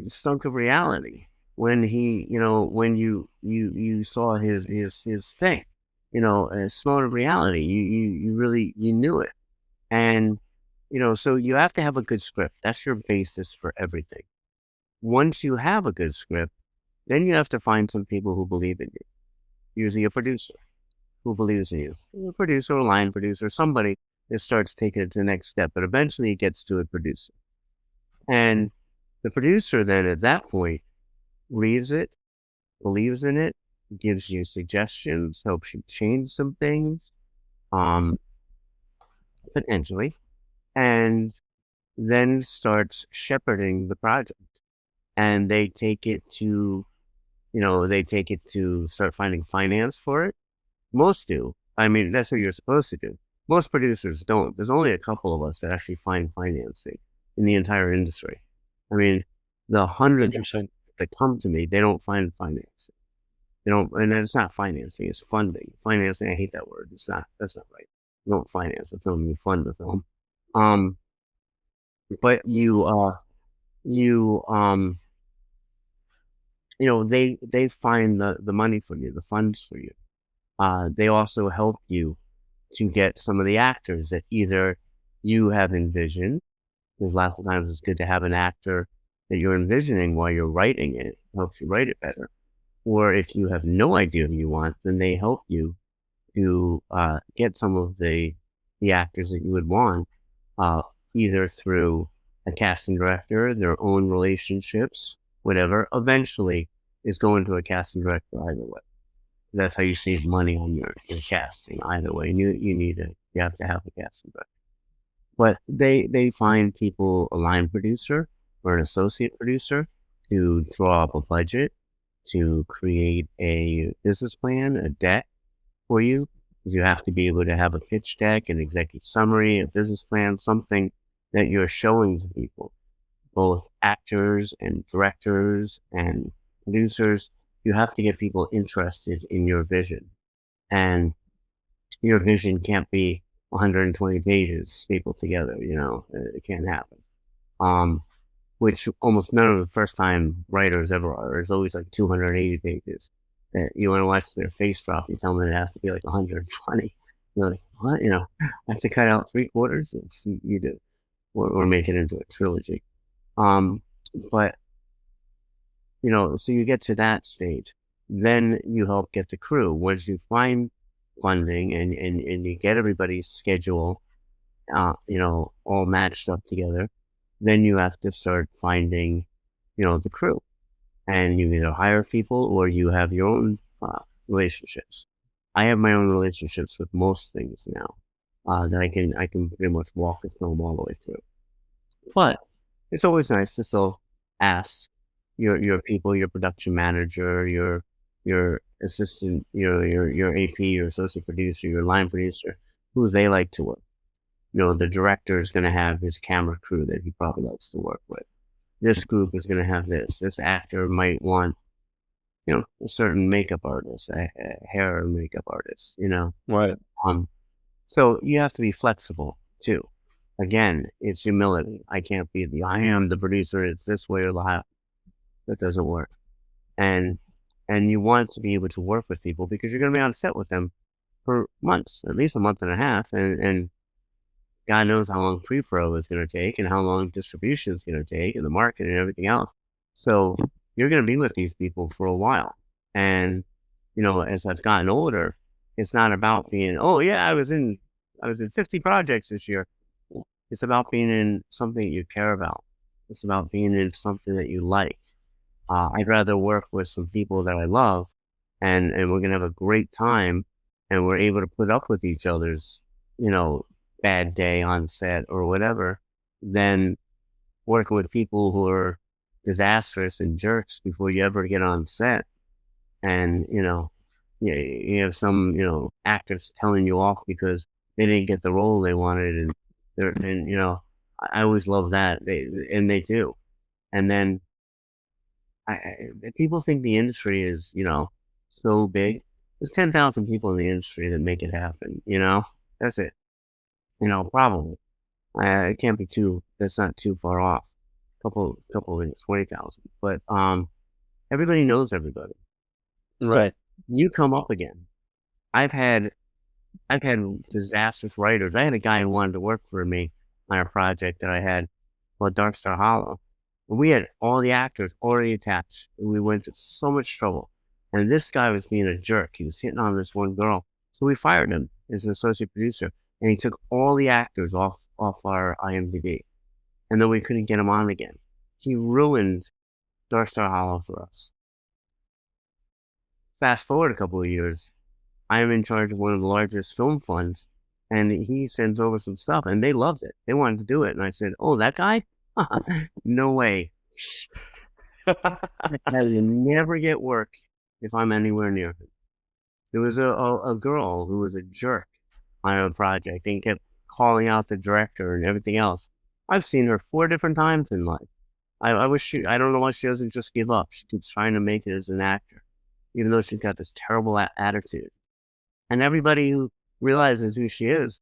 sunk of reality when he, when you saw his thing, a smart of reality. You really, you knew it. And, so you have to have a good script. That's your basis for everything. Once you have a good script, then you have to find some people who believe in you. Usually a producer who believes in you. A producer, a line producer, somebody that starts taking it to the next step, but eventually it gets to a producer. And the producer then at that point reads it, believes in it, gives you suggestions, helps you change some things, um, potentially, and then starts shepherding the project. And they take it to, they take it to start finding finance for it. Most do. I mean, that's what you're supposed to do. Most producers don't. There's only a couple of us that actually find financing in the entire industry. I mean, the hundreds Interesting. that come to me, they don't find financing. They don't, and it's not financing, it's funding. Financing, I hate that word. That's not right. You don't finance a film, you fund the film. Um, but you, they find the money for you, the funds for you. They also help you to get some of the actors that either you have envisioned, because lots of times it's good to have an actor that you're envisioning while you're writing it, helps you write it better. Or if you have no idea who you want, then they help you to get some of the actors that you would want, uh, either through a casting director, their own relationships, whatever. Eventually, is going to a casting director either way. That's how you save money on your casting either way. And you have to have a casting director. But they find people, a line producer or an associate producer, to draw up a budget, to create a business plan, a deck for you. Because you have to be able to have a pitch deck, an executive summary, a business plan, something that you're showing to people, both actors and directors and producers. You have to get people interested in your vision. And your vision can't be 120 pages stapled together, it can't happen. Which almost none of the first time writers ever are. It's always like 280 pages. That you want to watch their face drop, you tell them it has to be like 120. You're like, what? I have to cut out 3/4? It's, you do. Or make it into a trilogy. But, so you get to that stage. Then you help get the crew. Once you find funding and you get everybody's schedule, all matched up together, then you have to start finding, the crew. And you either hire people or you have your own relationships. I have my own relationships with most things now that I can pretty much walk the film all the way through. But it's always nice to still ask your people, your production manager, your assistant, your AP, your associate producer, your line producer, who they like to work. The director is going to have his camera crew that he probably likes to work with. This group is going to have this. This actor might want, a certain makeup artist, a hair and makeup artist, Right. So you have to be flexible too. Again, it's humility. I can't be I am the producer. It's this way or that. That doesn't work. And you want to be able to work with people because you're going to be on set with them for months, at least a month and a half. And God knows how long pre-pro is going to take and how long distribution is going to take and the market and everything else. So you're going to be with these people for a while. And, as I've gotten older, it's not about being, oh yeah, I was in 50 projects this year. It's about being in something that you care about. It's about being in something that you like. I'd rather work with some people that I love and we're going to have a great time and we're able to put up with each other's, bad day on set or whatever, than working with people who are disastrous and jerks before you ever get on set. And, you have some, actors telling you off because they didn't get the role they wanted. And I always love that. They do. And then people think the industry is, so big. There's 10,000 people in the industry that make it happen, that's it. Probably. It can't be that's not too far off. Couple, 20,000. But, everybody knows everybody. So Right. you come up again. I've had disastrous writers. I had a guy who wanted to work for me on a project that I had called Dark Star Hollow. We had all the actors already attached. And we went to so much trouble. And this guy was being a jerk. He was hitting on this one girl. So we fired him as an associate producer. And he took all the actors off our IMDb. And then we couldn't get him on again. He ruined Dark Star Hollow for us. fast forward a couple of years, I am in charge of one of the largest film funds, and he sends over some stuff, and they loved it. They wanted to do it, and I said, "Oh, that guy? No way. I will never get work if I'm anywhere near him." There was a girl who was a jerk on a project and kept calling out the director and everything else. I've seen her 4 different times in life. I wish I don't know why she doesn't just give up. She keeps trying to make it as an actor, even though she's got this terrible attitude. And everybody who realizes who she is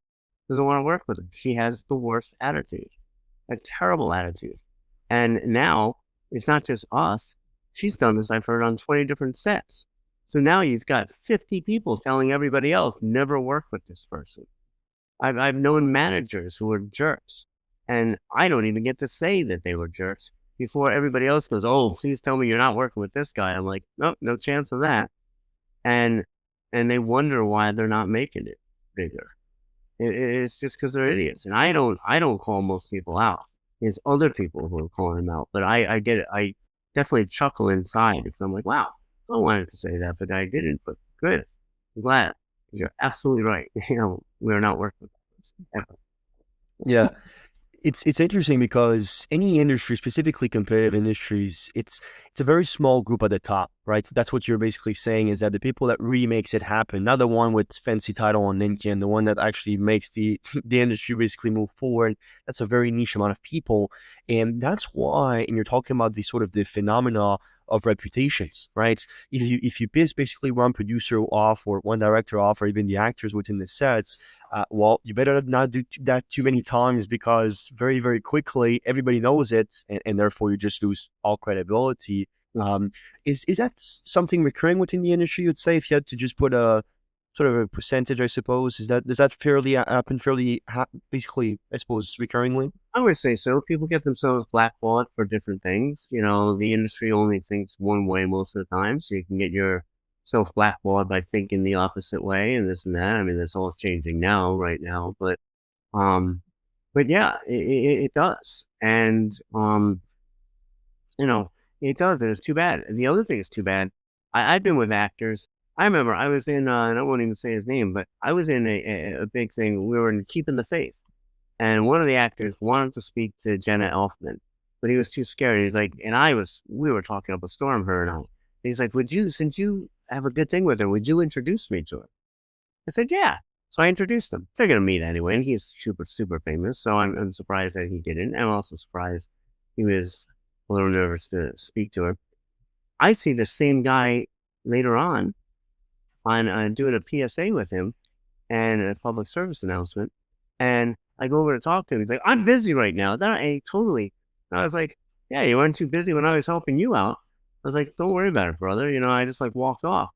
doesn't want to work with her. She has the worst attitude, a terrible attitude. And now it's not just us. She's done this, I've heard, on 20 different sets. So now you've got 50 people telling everybody else, never work with this person. I've known managers who were jerks, and I don't even get to say that they were jerks before everybody else goes, "Oh, please tell me you're not working with this guy." I'm like, "Nope, no chance of that." And they wonder why they're not making it bigger. It's just because they're idiots. And I don't call most people out. It's other people who are calling them out. But I get it. I definitely chuckle inside because I'm like, wow, I wanted to say that, but I didn't. But good. I'm glad. You're absolutely right. We're not working with that person ever. Yeah. It's interesting because any industry, specifically competitive industries, it's a very small group at the top, right? That's what you're basically saying, is that the people that really makes it happen, not the one with fancy title on LinkedIn, the one that actually makes the the industry basically move forward. That's a very niche amount of people, and that's why. And you're talking about the sort of the phenomena of reputations, right? If you piss basically one producer off or one director off, or even the actors within the sets, well, you better not do that too many times, because very, very quickly everybody knows it, and therefore you just lose all credibility. Is that something recurring within the industry? You'd say, if you had to just put a sort of a percentage, I suppose, does that fairly happen fairly basically, I suppose, recurringly? I would say so. People get themselves blackballed for different things. The industry only thinks one way most of the time, so you can get yourself blackballed by thinking the opposite way and this and that. I mean, that's all changing now, right now, um, but yeah, it does, and you know, it does, and it's too bad. And the other thing is too bad. I've been with actors. I remember I was in, and I won't even say his name, but I was in a big thing. We were in Keeping the Faith. And one of the actors wanted to speak to Jenna Elfman, but he was too scared. He's like, we were talking up a storm, her and I. And he's like, since you have a good thing with her, would you introduce me to her? I said, yeah. So I introduced him. They're going to meet anyway. And he's super, super famous. So I'm surprised that he didn't. I'm also surprised he was a little nervous to speak to her. I see the same guy later on doing a PSA with him and a public service announcement. And I go over to talk to him. He's like, "I'm busy right now." Then totally. I was like, "Yeah, you weren't too busy when I was helping you out." I was like, "Don't worry about it, brother." I just like walked off.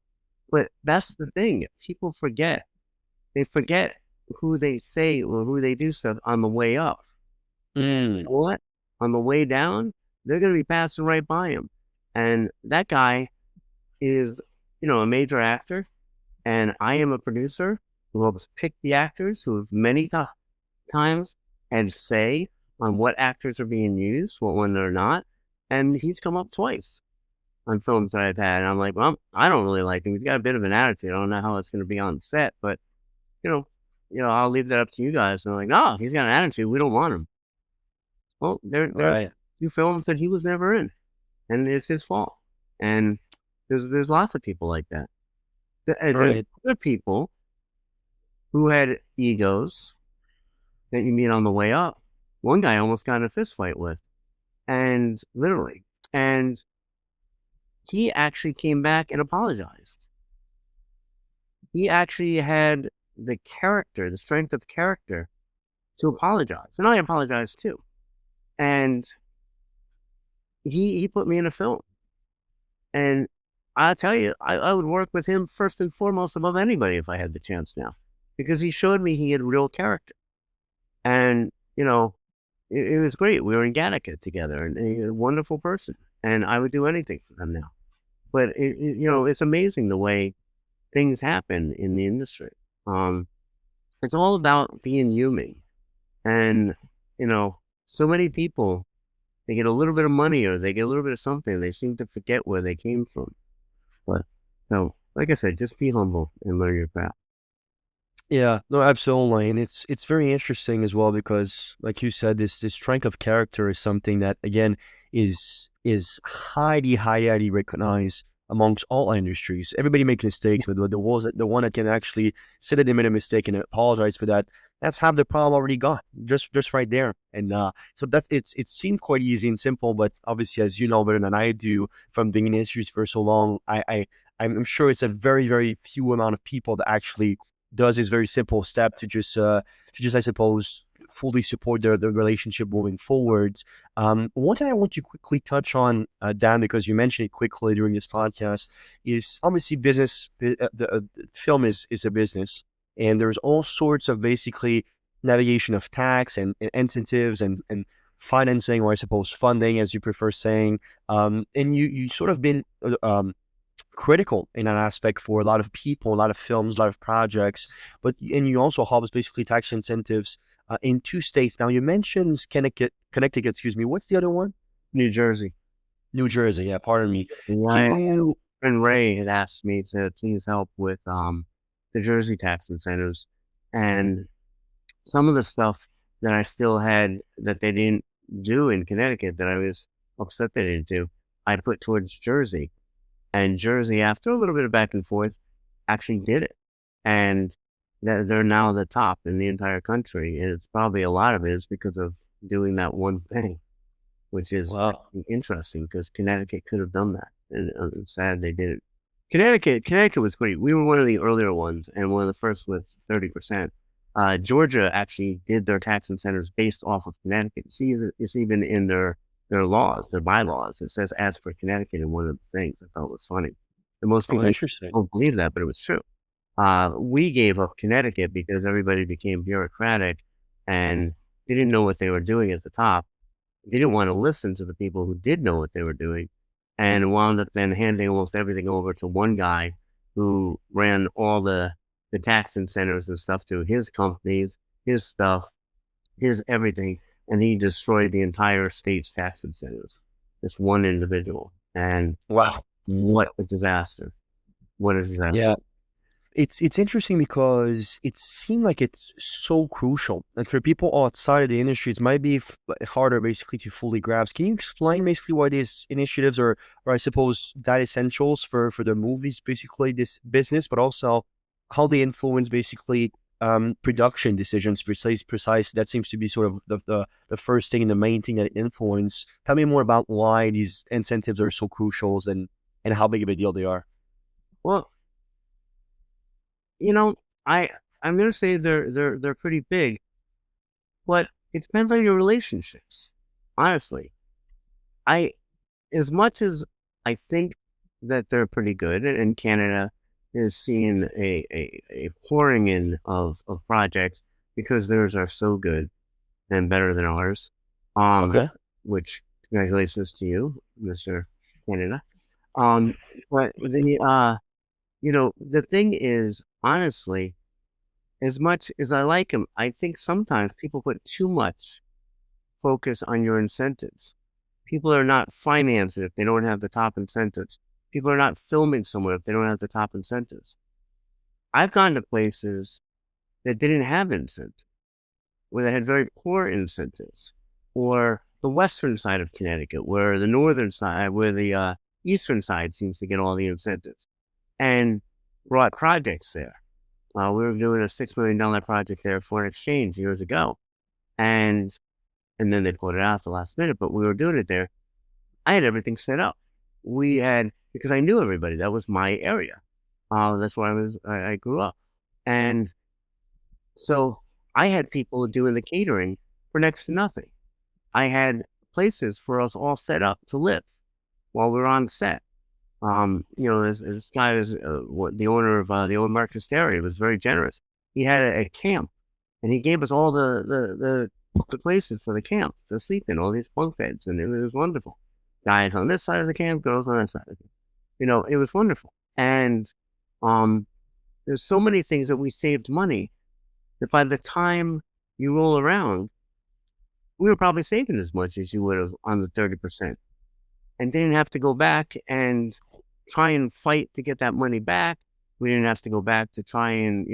But that's the thing. People forget. They forget who they say or who they do stuff on the way up. Mm. What? On the way down, they're going to be passing right by him. And that guy is, a major actor. And I am a producer who helps pick the actors who have many times and say on what actors are being used, what one they're not. And he's come up twice on films that I've had. And I'm like, well, I don't really like him. He's got a bit of an attitude. I don't know how it's going to be on set, but I'll leave that up to you guys. And they're like, no, he's got an attitude. We don't want him. Well, there's Right. 2 films that he was never in, and it's his fault. And there's lots of people like that. There's Right. other people who had egos that you meet on the way up. One guy almost got in a fist fight with, and literally, and he actually came back and apologized. He actually had the strength of character to apologize, and I apologized too. And he put me in a film, and I'll tell you, I would work with him first and foremost above anybody if I had the chance now, because he showed me he had real character. And, it was great. We were in Gattaca together, and he's a wonderful person. And I would do anything for him now. But, it's amazing the way things happen in the industry. It's all about being human. And, so many people, they get a little bit of money or they get a little bit of something. They seem to forget where they came from. But, like I said, just be humble and learn your craft. Yeah, no, absolutely, and it's very interesting as well because, like you said, this strength of character is something that again is highly recognized amongst all industries. Everybody makes mistakes, but the one that can actually say that they made a mistake and apologize for that, that's half the problem already gone, just right there. And so that it seemed quite easy and simple, but obviously, as you know better than I do from being in industries for so long, I'm sure it's a very few amount of people that actually does this very simple step to just I suppose fully support their relationship moving forwards. One thing I want to quickly touch on, Dan, because you mentioned it quickly during this podcast, is obviously business. The film is a business, and there's all sorts of basically navigation of tax and incentives and financing, or I suppose funding, as you prefer saying. And you sort of been critical in that aspect for a lot of people, a lot of films, a lot of projects. But and you also have basically tax incentives in two states. Now you mentioned Connecticut. Excuse me. What's the other one? New Jersey. New Jersey. Yeah, pardon me. Can My you? friend Ray had asked me to please help with the Jersey tax incentives, and some of the stuff that I still had that they didn't do in Connecticut that I was upset they didn't do, I put towards Jersey. And Jersey, after a little bit of back and forth, actually did it. And they're now the top in the entire country. And it's probably a lot of it is because of doing that one thing, which is Wow. interesting because Connecticut could have done that. And I'm sad they didn't. Connecticut was great. We were one of the earlier ones and one of the first with 30%. Georgia actually did their tax incentives based off of Connecticut. See, it's even in their laws, their bylaws. It says as for Connecticut in one of the things. I thought was funny. And most Oh, people interesting. don't believe that, but it was true. We gave up Connecticut because everybody became bureaucratic and they didn't know what they were doing at the top. They didn't want to listen to the people who did know what they were doing and wound up then handing almost everything over to one guy who ran all the tax incentives and stuff to his companies, his stuff, his everything, and he destroyed the entire state's tax incentives. This one individual. And Wow. what a disaster. What a disaster. Yeah. It's interesting because it seemed like it's so crucial, and for people outside of the industry, it might be harder basically to fully grasp. Can you explain basically why these initiatives are, or I suppose, that essentials for the movies, basically this business, but also how they influence basically production decisions? Precise. That seems to be sort of the first thing and the main thing that influence. Tell me more about why these incentives are so crucial and how big of a deal they are. Well, you know, I I'm gonna say they're pretty big, but it depends on your relationships. Honestly. I as much as I think that they're pretty good, and Canada is seeing a pouring in of projects because theirs are so good and better than ours. Um, Okay. which congratulations to you, Mr. Canada. Um, but the thing is, honestly, as much as I like them, I think sometimes people put too much focus on your incentives. People are not financing if they don't have the top incentives. People are not filming somewhere if they don't have the top incentives. I've gone to places that didn't have incentives, where they had very poor incentives, or the western side of Connecticut, where the northern side, where the eastern side seems to get all the incentives, and brought projects there. We were doing a $6 million project there for an exchange years ago, and then they pulled it out at the last minute. But we were doing it there. I had everything set up. We had because I knew everybody. That was my area. That's where I grew up, and so I had people doing the catering for next to nothing. I had places for us all set up to live while we were on set. This guy is the owner of the old Marcus Dairy was very generous. He had a camp, and he gave us all the places for the camp to sleep in, all these bunk beds, and it was wonderful. Guys on this side of the camp, girls on that side of the camp. It was wonderful. And um, there's so many things that we saved money that by the time you roll around, we were probably saving as much as you would have on the 30%, and didn't have to go back and try and fight to get that money back. We didn't have to go back to try and,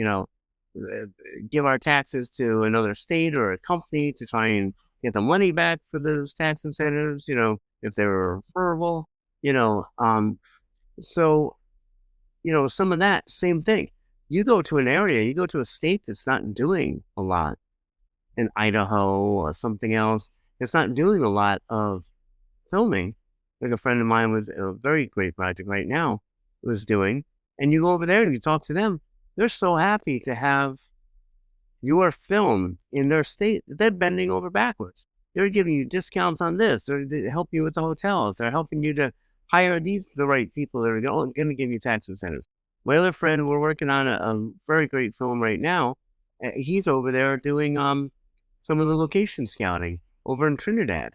give our taxes to another state or a company to try and get the money back for those tax incentives, if they were referable, you know. So, some of that same thing. You go to an area, you go to a state that's not doing a lot, in Idaho or something else, it's not doing a lot of filming, like a friend of mine with a very great project right now was doing, and you go over there and you talk to them, they're so happy to have your film in their state that they're bending over backwards. They're giving you discounts on this. They're helping you with the hotels. They're helping you to hire the right people that are going to give you tax incentives. My other friend, we're working on a very great film right now. He's over there doing some of the location scouting over in Trinidad.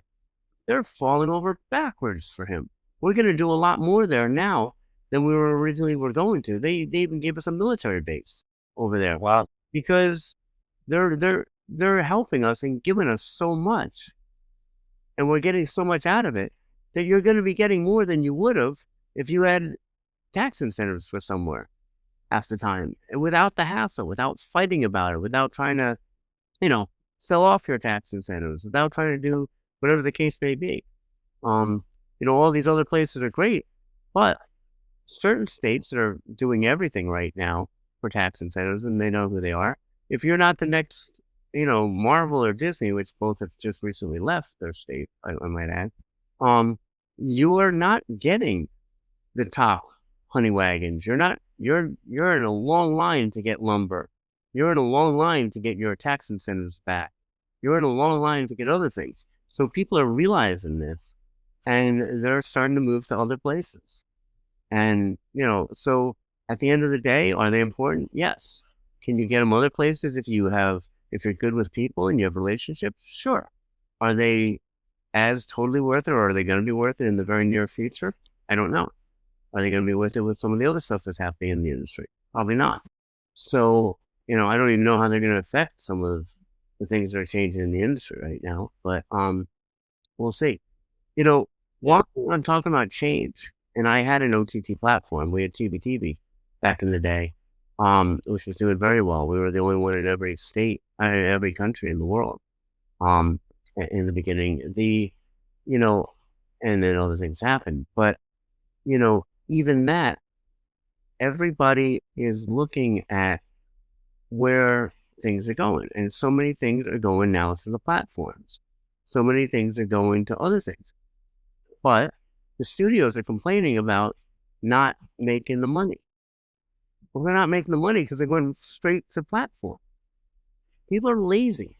They're falling over backwards for him. We're going to do a lot more there now than we were originally were going to. They even gave us a military base over there Wow. because they're helping us and giving us so much, and we're getting so much out of it that you're going to be getting more than you would have if you had tax incentives for somewhere half the time, and without the hassle, without fighting about it, without trying to, sell off your tax incentives, without trying to do whatever the case may be. All these other places are great, but certain states that are doing everything right now for tax incentives, and they know who they are. If you're not the next, Marvel or Disney, which both have just recently left their state, I might add, you are not getting the top honey wagons. You're in a long line to get lumber. You're in a long line to get your tax incentives back. You're in a long line to get other things. So people are realizing this, and they're starting to move to other places. And, so at the end of the day, are they important? Yes. Can you get them other places if you're good with people and you have relationships? Sure. Are they as totally worth it, or are they going to be worth it in the very near future? I don't know. Are they going to be worth it with some of the other stuff that's happening in the industry? Probably not. So, I don't even know how they're going to affect some of the things that are changing in the industry right now, but we'll see. While I'm talking about change, and I had an OTT platform. We had TV back in the day, which was doing very well. We were the only one in every state, every country in the world. In the beginning, and then other things happened. But even that, everybody is looking at where things are going, and so many things are going now to the platforms. So many things are going to other things. But the studios are complaining about not making the money. Well, they're not making the money because they're going straight to platform. People are lazy.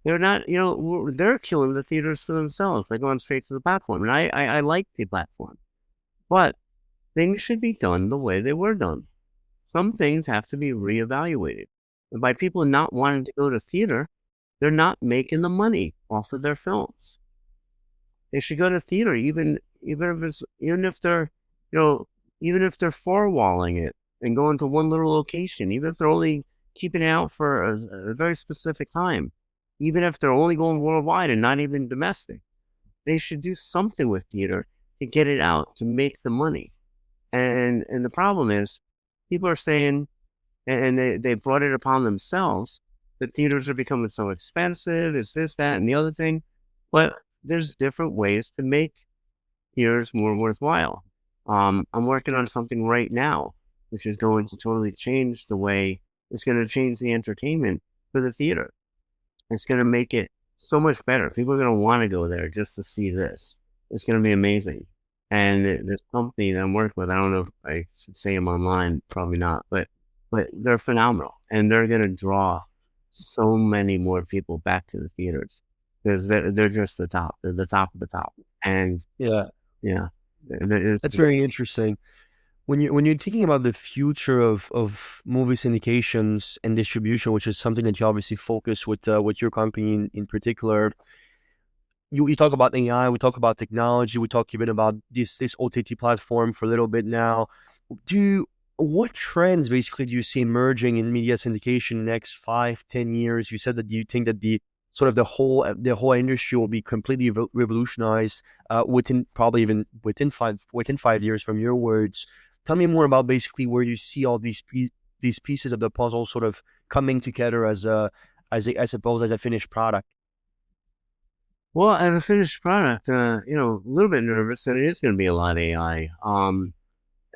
They're not, they're killing the theaters for themselves by going straight to the platform. And I like the platform. But things should be done the way they were done. Some things have to be reevaluated. And by people not wanting to go to theater, they're not making the money off of their films. They should go to theater, even if they're, even if they're four-walling it and going to one little location, even if they're only keeping it out for a very specific time, even if they're only going worldwide and not even domestic, they should do something with theater to get it out, to make the money. And the problem is, people are saying, and they brought it upon themselves, that theaters are becoming so expensive, it's this, that, and the other thing. But there's different ways to make theaters more worthwhile. I'm working on something right now, which is going to totally change the way, it's going to change the entertainment for the theater. It's going to make it so much better. People are going to want to go there just to see this. It's going to be amazing. And this company that I'm working with, I don't know if I should say them online, probably not, but they're phenomenal. And they're going to draw so many more people back to the theaters because they're just the top. They're the top of the top. And Yeah, yeah, that's very interesting. When you're thinking about the future of movie syndications and distribution, which is something that you obviously focus with your company in particular, you talk about AI, we talk about technology, we talk even about this OTT platform for a little bit now. What trends basically do you see emerging in media syndication in the next 5-10 years? You said that you think that the sort of the whole industry will be completely revolutionized within probably even within 5 years from your words. Tell me more about basically where you see all these pieces of the puzzle sort of coming together I suppose as a finished product. Well, as a finished product, a little bit nervous that it is going to be a lot of AI. And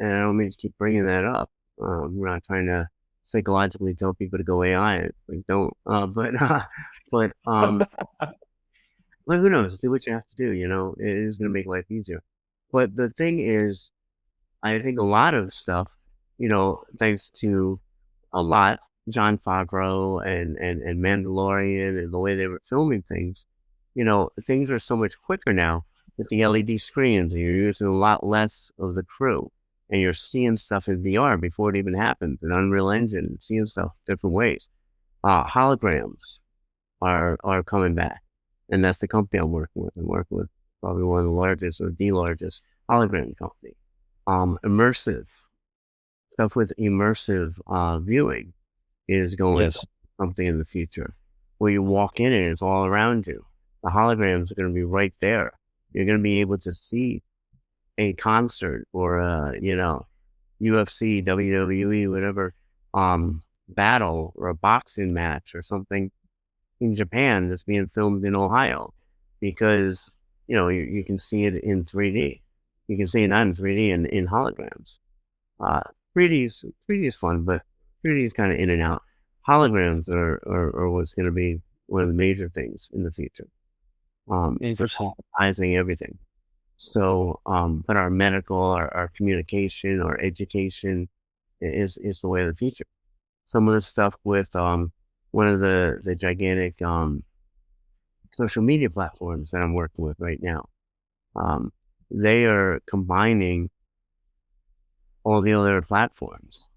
I don't mean to keep bringing that up. We're not trying to psychologically tell people to go AI. Like, don't. But well, who knows? Do what you have to do. It is going to make life easier. But the thing is, I think a lot of stuff, thanks to a lot, John Favreau and Mandalorian and the way they were filming things, things are so much quicker now with the LED screens, and you're using a lot less of the crew, and you're seeing stuff in VR before it even happens, in Unreal Engine, seeing stuff different ways. Holograms are coming back, and that's the company I'm working with. I'm working with probably one of the largest or the largest hologram company. Immersive stuff with immersive viewing is going to Yes. be something in the future where you walk in and it's all around you. The holograms are going to be right there. You're going to be able to see a concert or UFC, WWE, whatever, battle or a boxing match or something in Japan that's being filmed in Ohio, because you can see it in 3D. You can see it not in 3D in holograms. 3D is fun, but 3D is kind of in and out. Holograms are what's going to be one of the major things in the future. For Interesting. digitizing everything. So, but our medical, our communication, our education is the way of the future. Some of the stuff with one of the gigantic social media platforms that I'm working with right now. They are combining all the other platforms,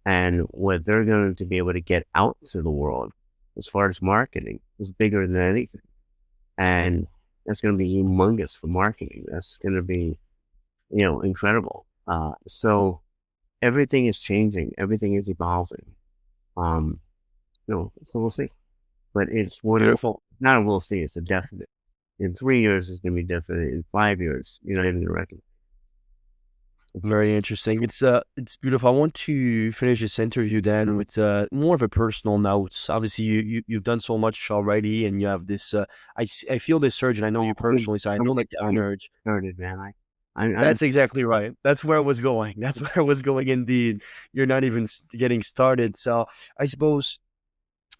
and what they're going to be able to get out to the world as far as marketing is bigger than anything. And that's going to be humongous for marketing. That's going to be, incredible. So everything is changing. Everything is evolving. So we'll see. But it's Beautiful. not a we'll see, it's a definite. In 3 years, it's going to be definite. In 5 years, you're not even going to recognize. Very interesting. It's beautiful. I want to finish this interview then with more of a personal note. Obviously, you've done so much already, and you have this. I feel this surge, and I know you personally, so I know that you have an urge. Started, man. I'm That's exactly right. That's where I was going. That's where I was going. Indeed, you're not even getting started. So I suppose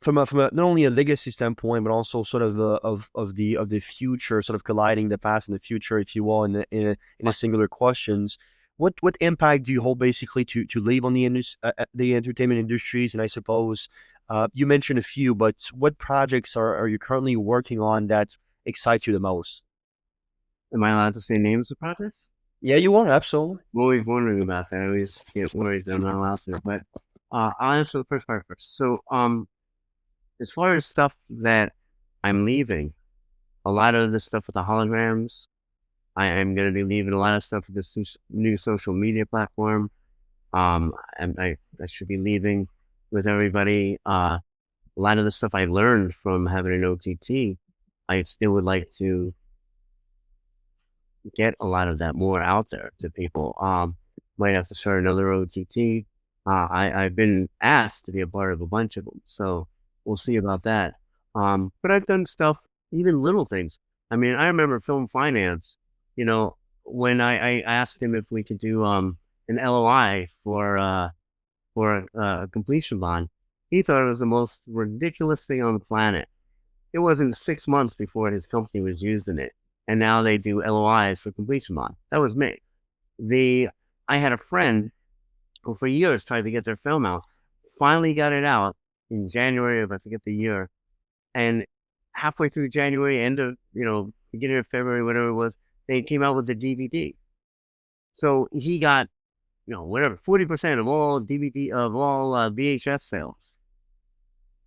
from a not only a legacy standpoint, but also sort of of the future, sort of colliding the past and the future, if you will, in a singular questions. What impact do you hope basically to leave on the entertainment industries? And I suppose you mentioned a few, but what projects are you currently working on that excites you the most? Am I allowed to say names of projects? Yeah, you are absolutely. I'm always wondering about that. I always get worried that I'm not allowed to. But I'll answer the first part first. So, as far as stuff that I'm leaving, a lot of the stuff with the holograms, I am going to be leaving a lot of stuff with this new social media platform. I should be leaving with everybody. A lot of the stuff I learned from having an OTT, I still would like to get a lot of that more out there to people. Might have to start another OTT. I've been asked to be a part of a bunch of them, so we'll see about that. But I've done stuff, even little things. I mean, I remember Film Finance, when I asked him if we could do an LOI for a completion bond. He thought it was the most ridiculous thing on the planet. It wasn't 6 months before his company was using it, and now they do LOIs for completion bond. That was me. I had a friend who for years tried to get their film out, finally got it out in January of, I forget the year, and halfway through January, end of, beginning of February, whatever it was, they came out with the DVD. So he got, whatever, 40% of all VHS sales.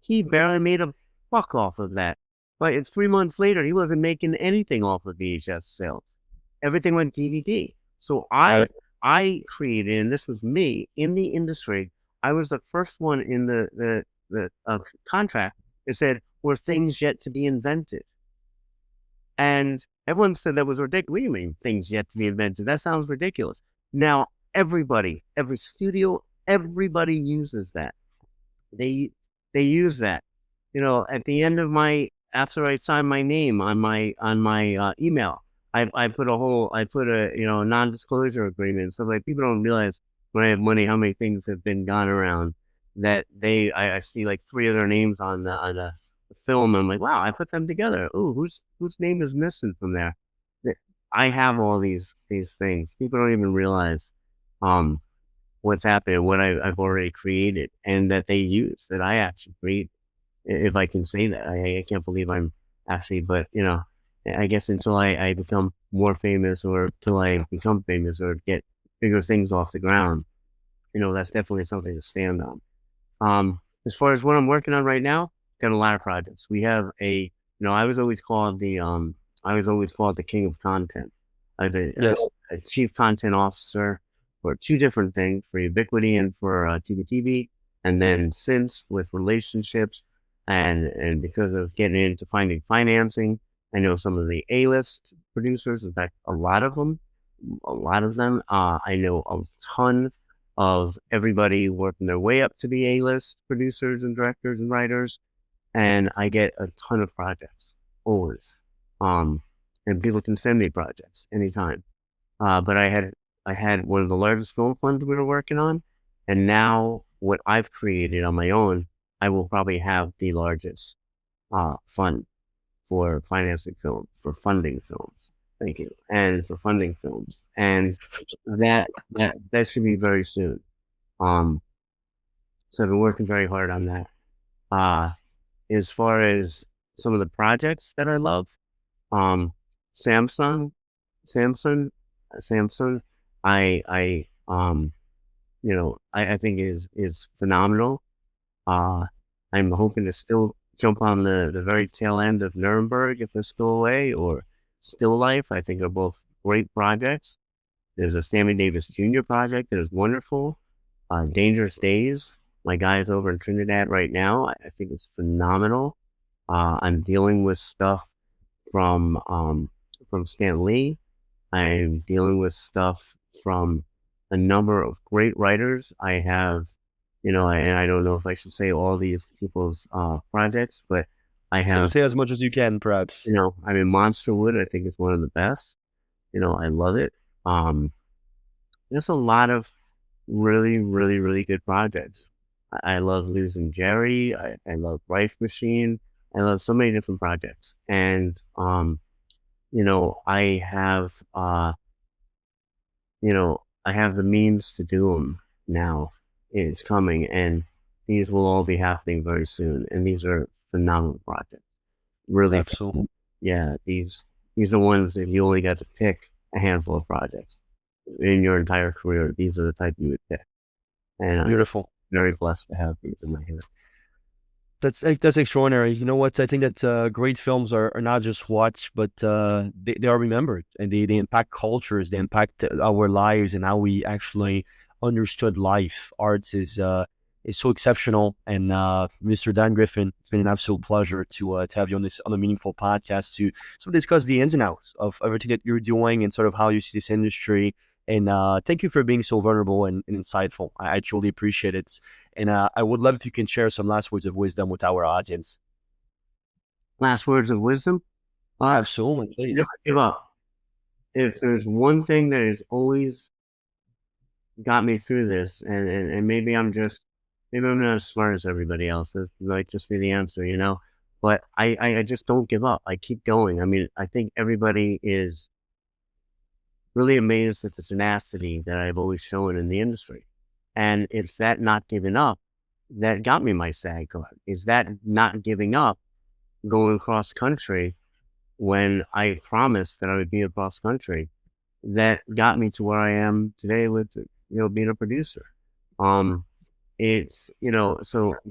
He barely made a buck off of that. But it's 3 months later, he wasn't making anything off of VHS sales. Everything went DVD. So I created, and this was me in the industry. I was the first one in the contract that said, or things yet to be invented. And everyone said that was ridiculous. What do you mean things yet to be invented? That sounds ridiculous. Now, every studio, everybody uses that. They they use that. At the end of after I sign my name on my email, I put a non-disclosure agreement. So like people don't realize when I have money how many things have been gone around that I see like three of their names on the film. And I'm like, wow, I put them together. Ooh, whose name is missing from there? I have all these things. People don't even realize what's happening, what I've already created, and that they use that I actually create. If I can say that, I can't believe I'm actually, but I guess until I become more famous, or till I become famous, or get bigger things off the ground, that's definitely something to stand on. As far as what I'm working on right now, got a lot of projects. We have I was always called the king of content. I was Yes. a chief content officer for two different things, for Ubiquity and for TV. And then since with relationships and because of getting into finding financing, I know some of the A-list producers. In fact, a lot of them. I know a ton of everybody working their way up to be A-list producers and directors and writers, and I get a ton of projects always. And people can send me projects anytime. But I had one of the largest film funds we were working on, and now what I've created on my own, I will probably have the largest fund for financing films, for funding films. Thank you, and for funding films, and that should be very soon. Um, so I've been working very hard on that. Uh, as far as some of the projects that I love, um, Samsung, Samsung, Samsung, I think is phenomenal. Uh, I'm hoping to still jump on the very tail end of Nuremberg if they're still away, or Still Life. I think are both great projects. There's a Sammy Davis Jr. project that is wonderful. Dangerous Days. My guy is over in Trinidad right now. I think it's phenomenal. I'm dealing with stuff from Stan Lee. I'm dealing with stuff from a number of great writers. I have, and I don't know if I should say all these people's projects, but I have, Say as much as you can, perhaps. Monsterwood. I think is one of the best. I love it. Um, there's a lot of really, really, really good projects. I love Losing Jerry. I love Rife Machine. I love so many different projects. And, I have, I have the means to do them now. It's coming, and these will all be happening very soon. And these are phenomenal projects. Really, Absolutely. yeah. These are ones if you only got to pick a handful of projects in your entire career, these are the type you would pick. And I'm Beautiful. very blessed to have these in my hand. That's extraordinary. You know what? I think that great films are not just watched, but they are remembered, and they impact cultures, they impact our lives, and how we actually understood life. Arts is so exceptional. And Mr. Dan Griffin, it's been an absolute pleasure to have you on the Meaningful Podcast to sort of discuss the ins and outs of everything that you're doing and sort of how you see this industry. And thank you for being so vulnerable and insightful. I truly appreciate it. And I would love if you can share some last words of wisdom with our audience. Last words of wisdom. Absolutely, please. Never give up. If there's one thing that has always got me through this, and maybe I'm not as smart as everybody else. That might just be the answer. But I just don't give up. I keep going. I mean, I think everybody is really amazed at the tenacity that I've always shown in the industry. And it's that not giving up that got me my SAG card. Is that not giving up going cross country when I promised that I would be across country that got me to where I am today with, being a producer. So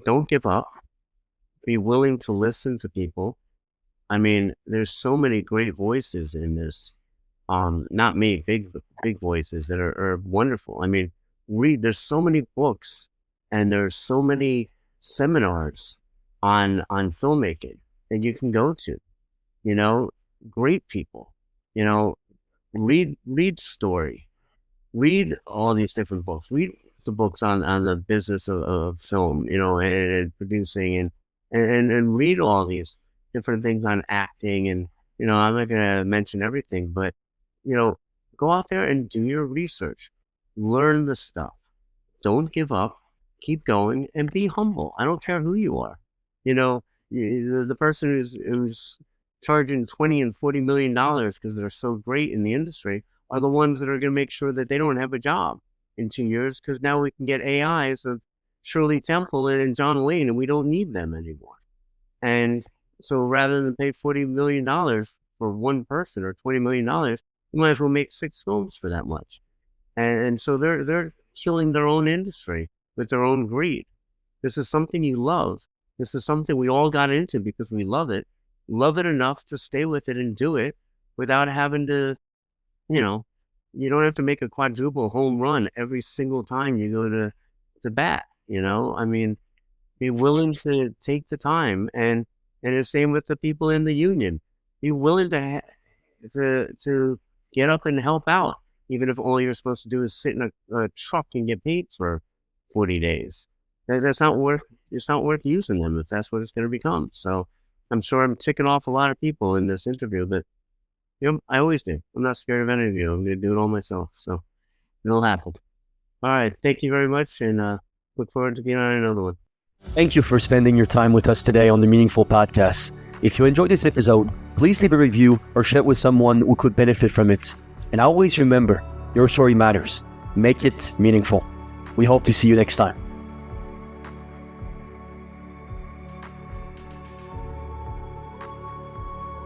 don't give up. Be willing to listen to people. I mean, there's so many great voices in this. Not me, big voices that are wonderful. I mean, there's so many books and there's so many seminars on filmmaking. that you can go to, you know, great people, you know, read story, read all these different books, read the books on the business of film, you know, and producing and read all these different things on acting. And, you know, I'm not going to mention everything, but, you know, go out there and do your research, learn the stuff. Don't give up, keep going, and be humble. I don't care who you are. You know, the person who's charging 20 and $40 million because they're so great in the industry are the ones that are going to make sure that they don't have a job in 2 years, because now we can get AIs of Shirley Temple and John Wayne, and we don't need them anymore. And so rather than pay $40 million for one person or $20 million, you might as well make 6 films for that much. And so they're killing their own industry with their own greed. This is something you love. This is something we all got into because we love it enough to stay with it and do it without having to, you know, you don't have to make a quadruple home run every single time you go to bat, you know? I mean, be willing to take the time, and the same with the people in the union. Be willing to get up and help out, even if all you're supposed to do is sit in a truck and get paid for 40 days. It's not worth using them if that's what it's going to become. So I'm sure I'm ticking off a lot of people in this interview, but you know, I always do. I'm not scared of any of you. I'm going to do it all myself. So it'll happen. All right. Thank you very much. And look forward to being on another one. Thank you for spending your time with us today on the Meaningful Podcast. If you enjoyed this episode, please leave a review or share it with someone who could benefit from it. And always remember, your story matters. Make it meaningful. We hope to see you next time.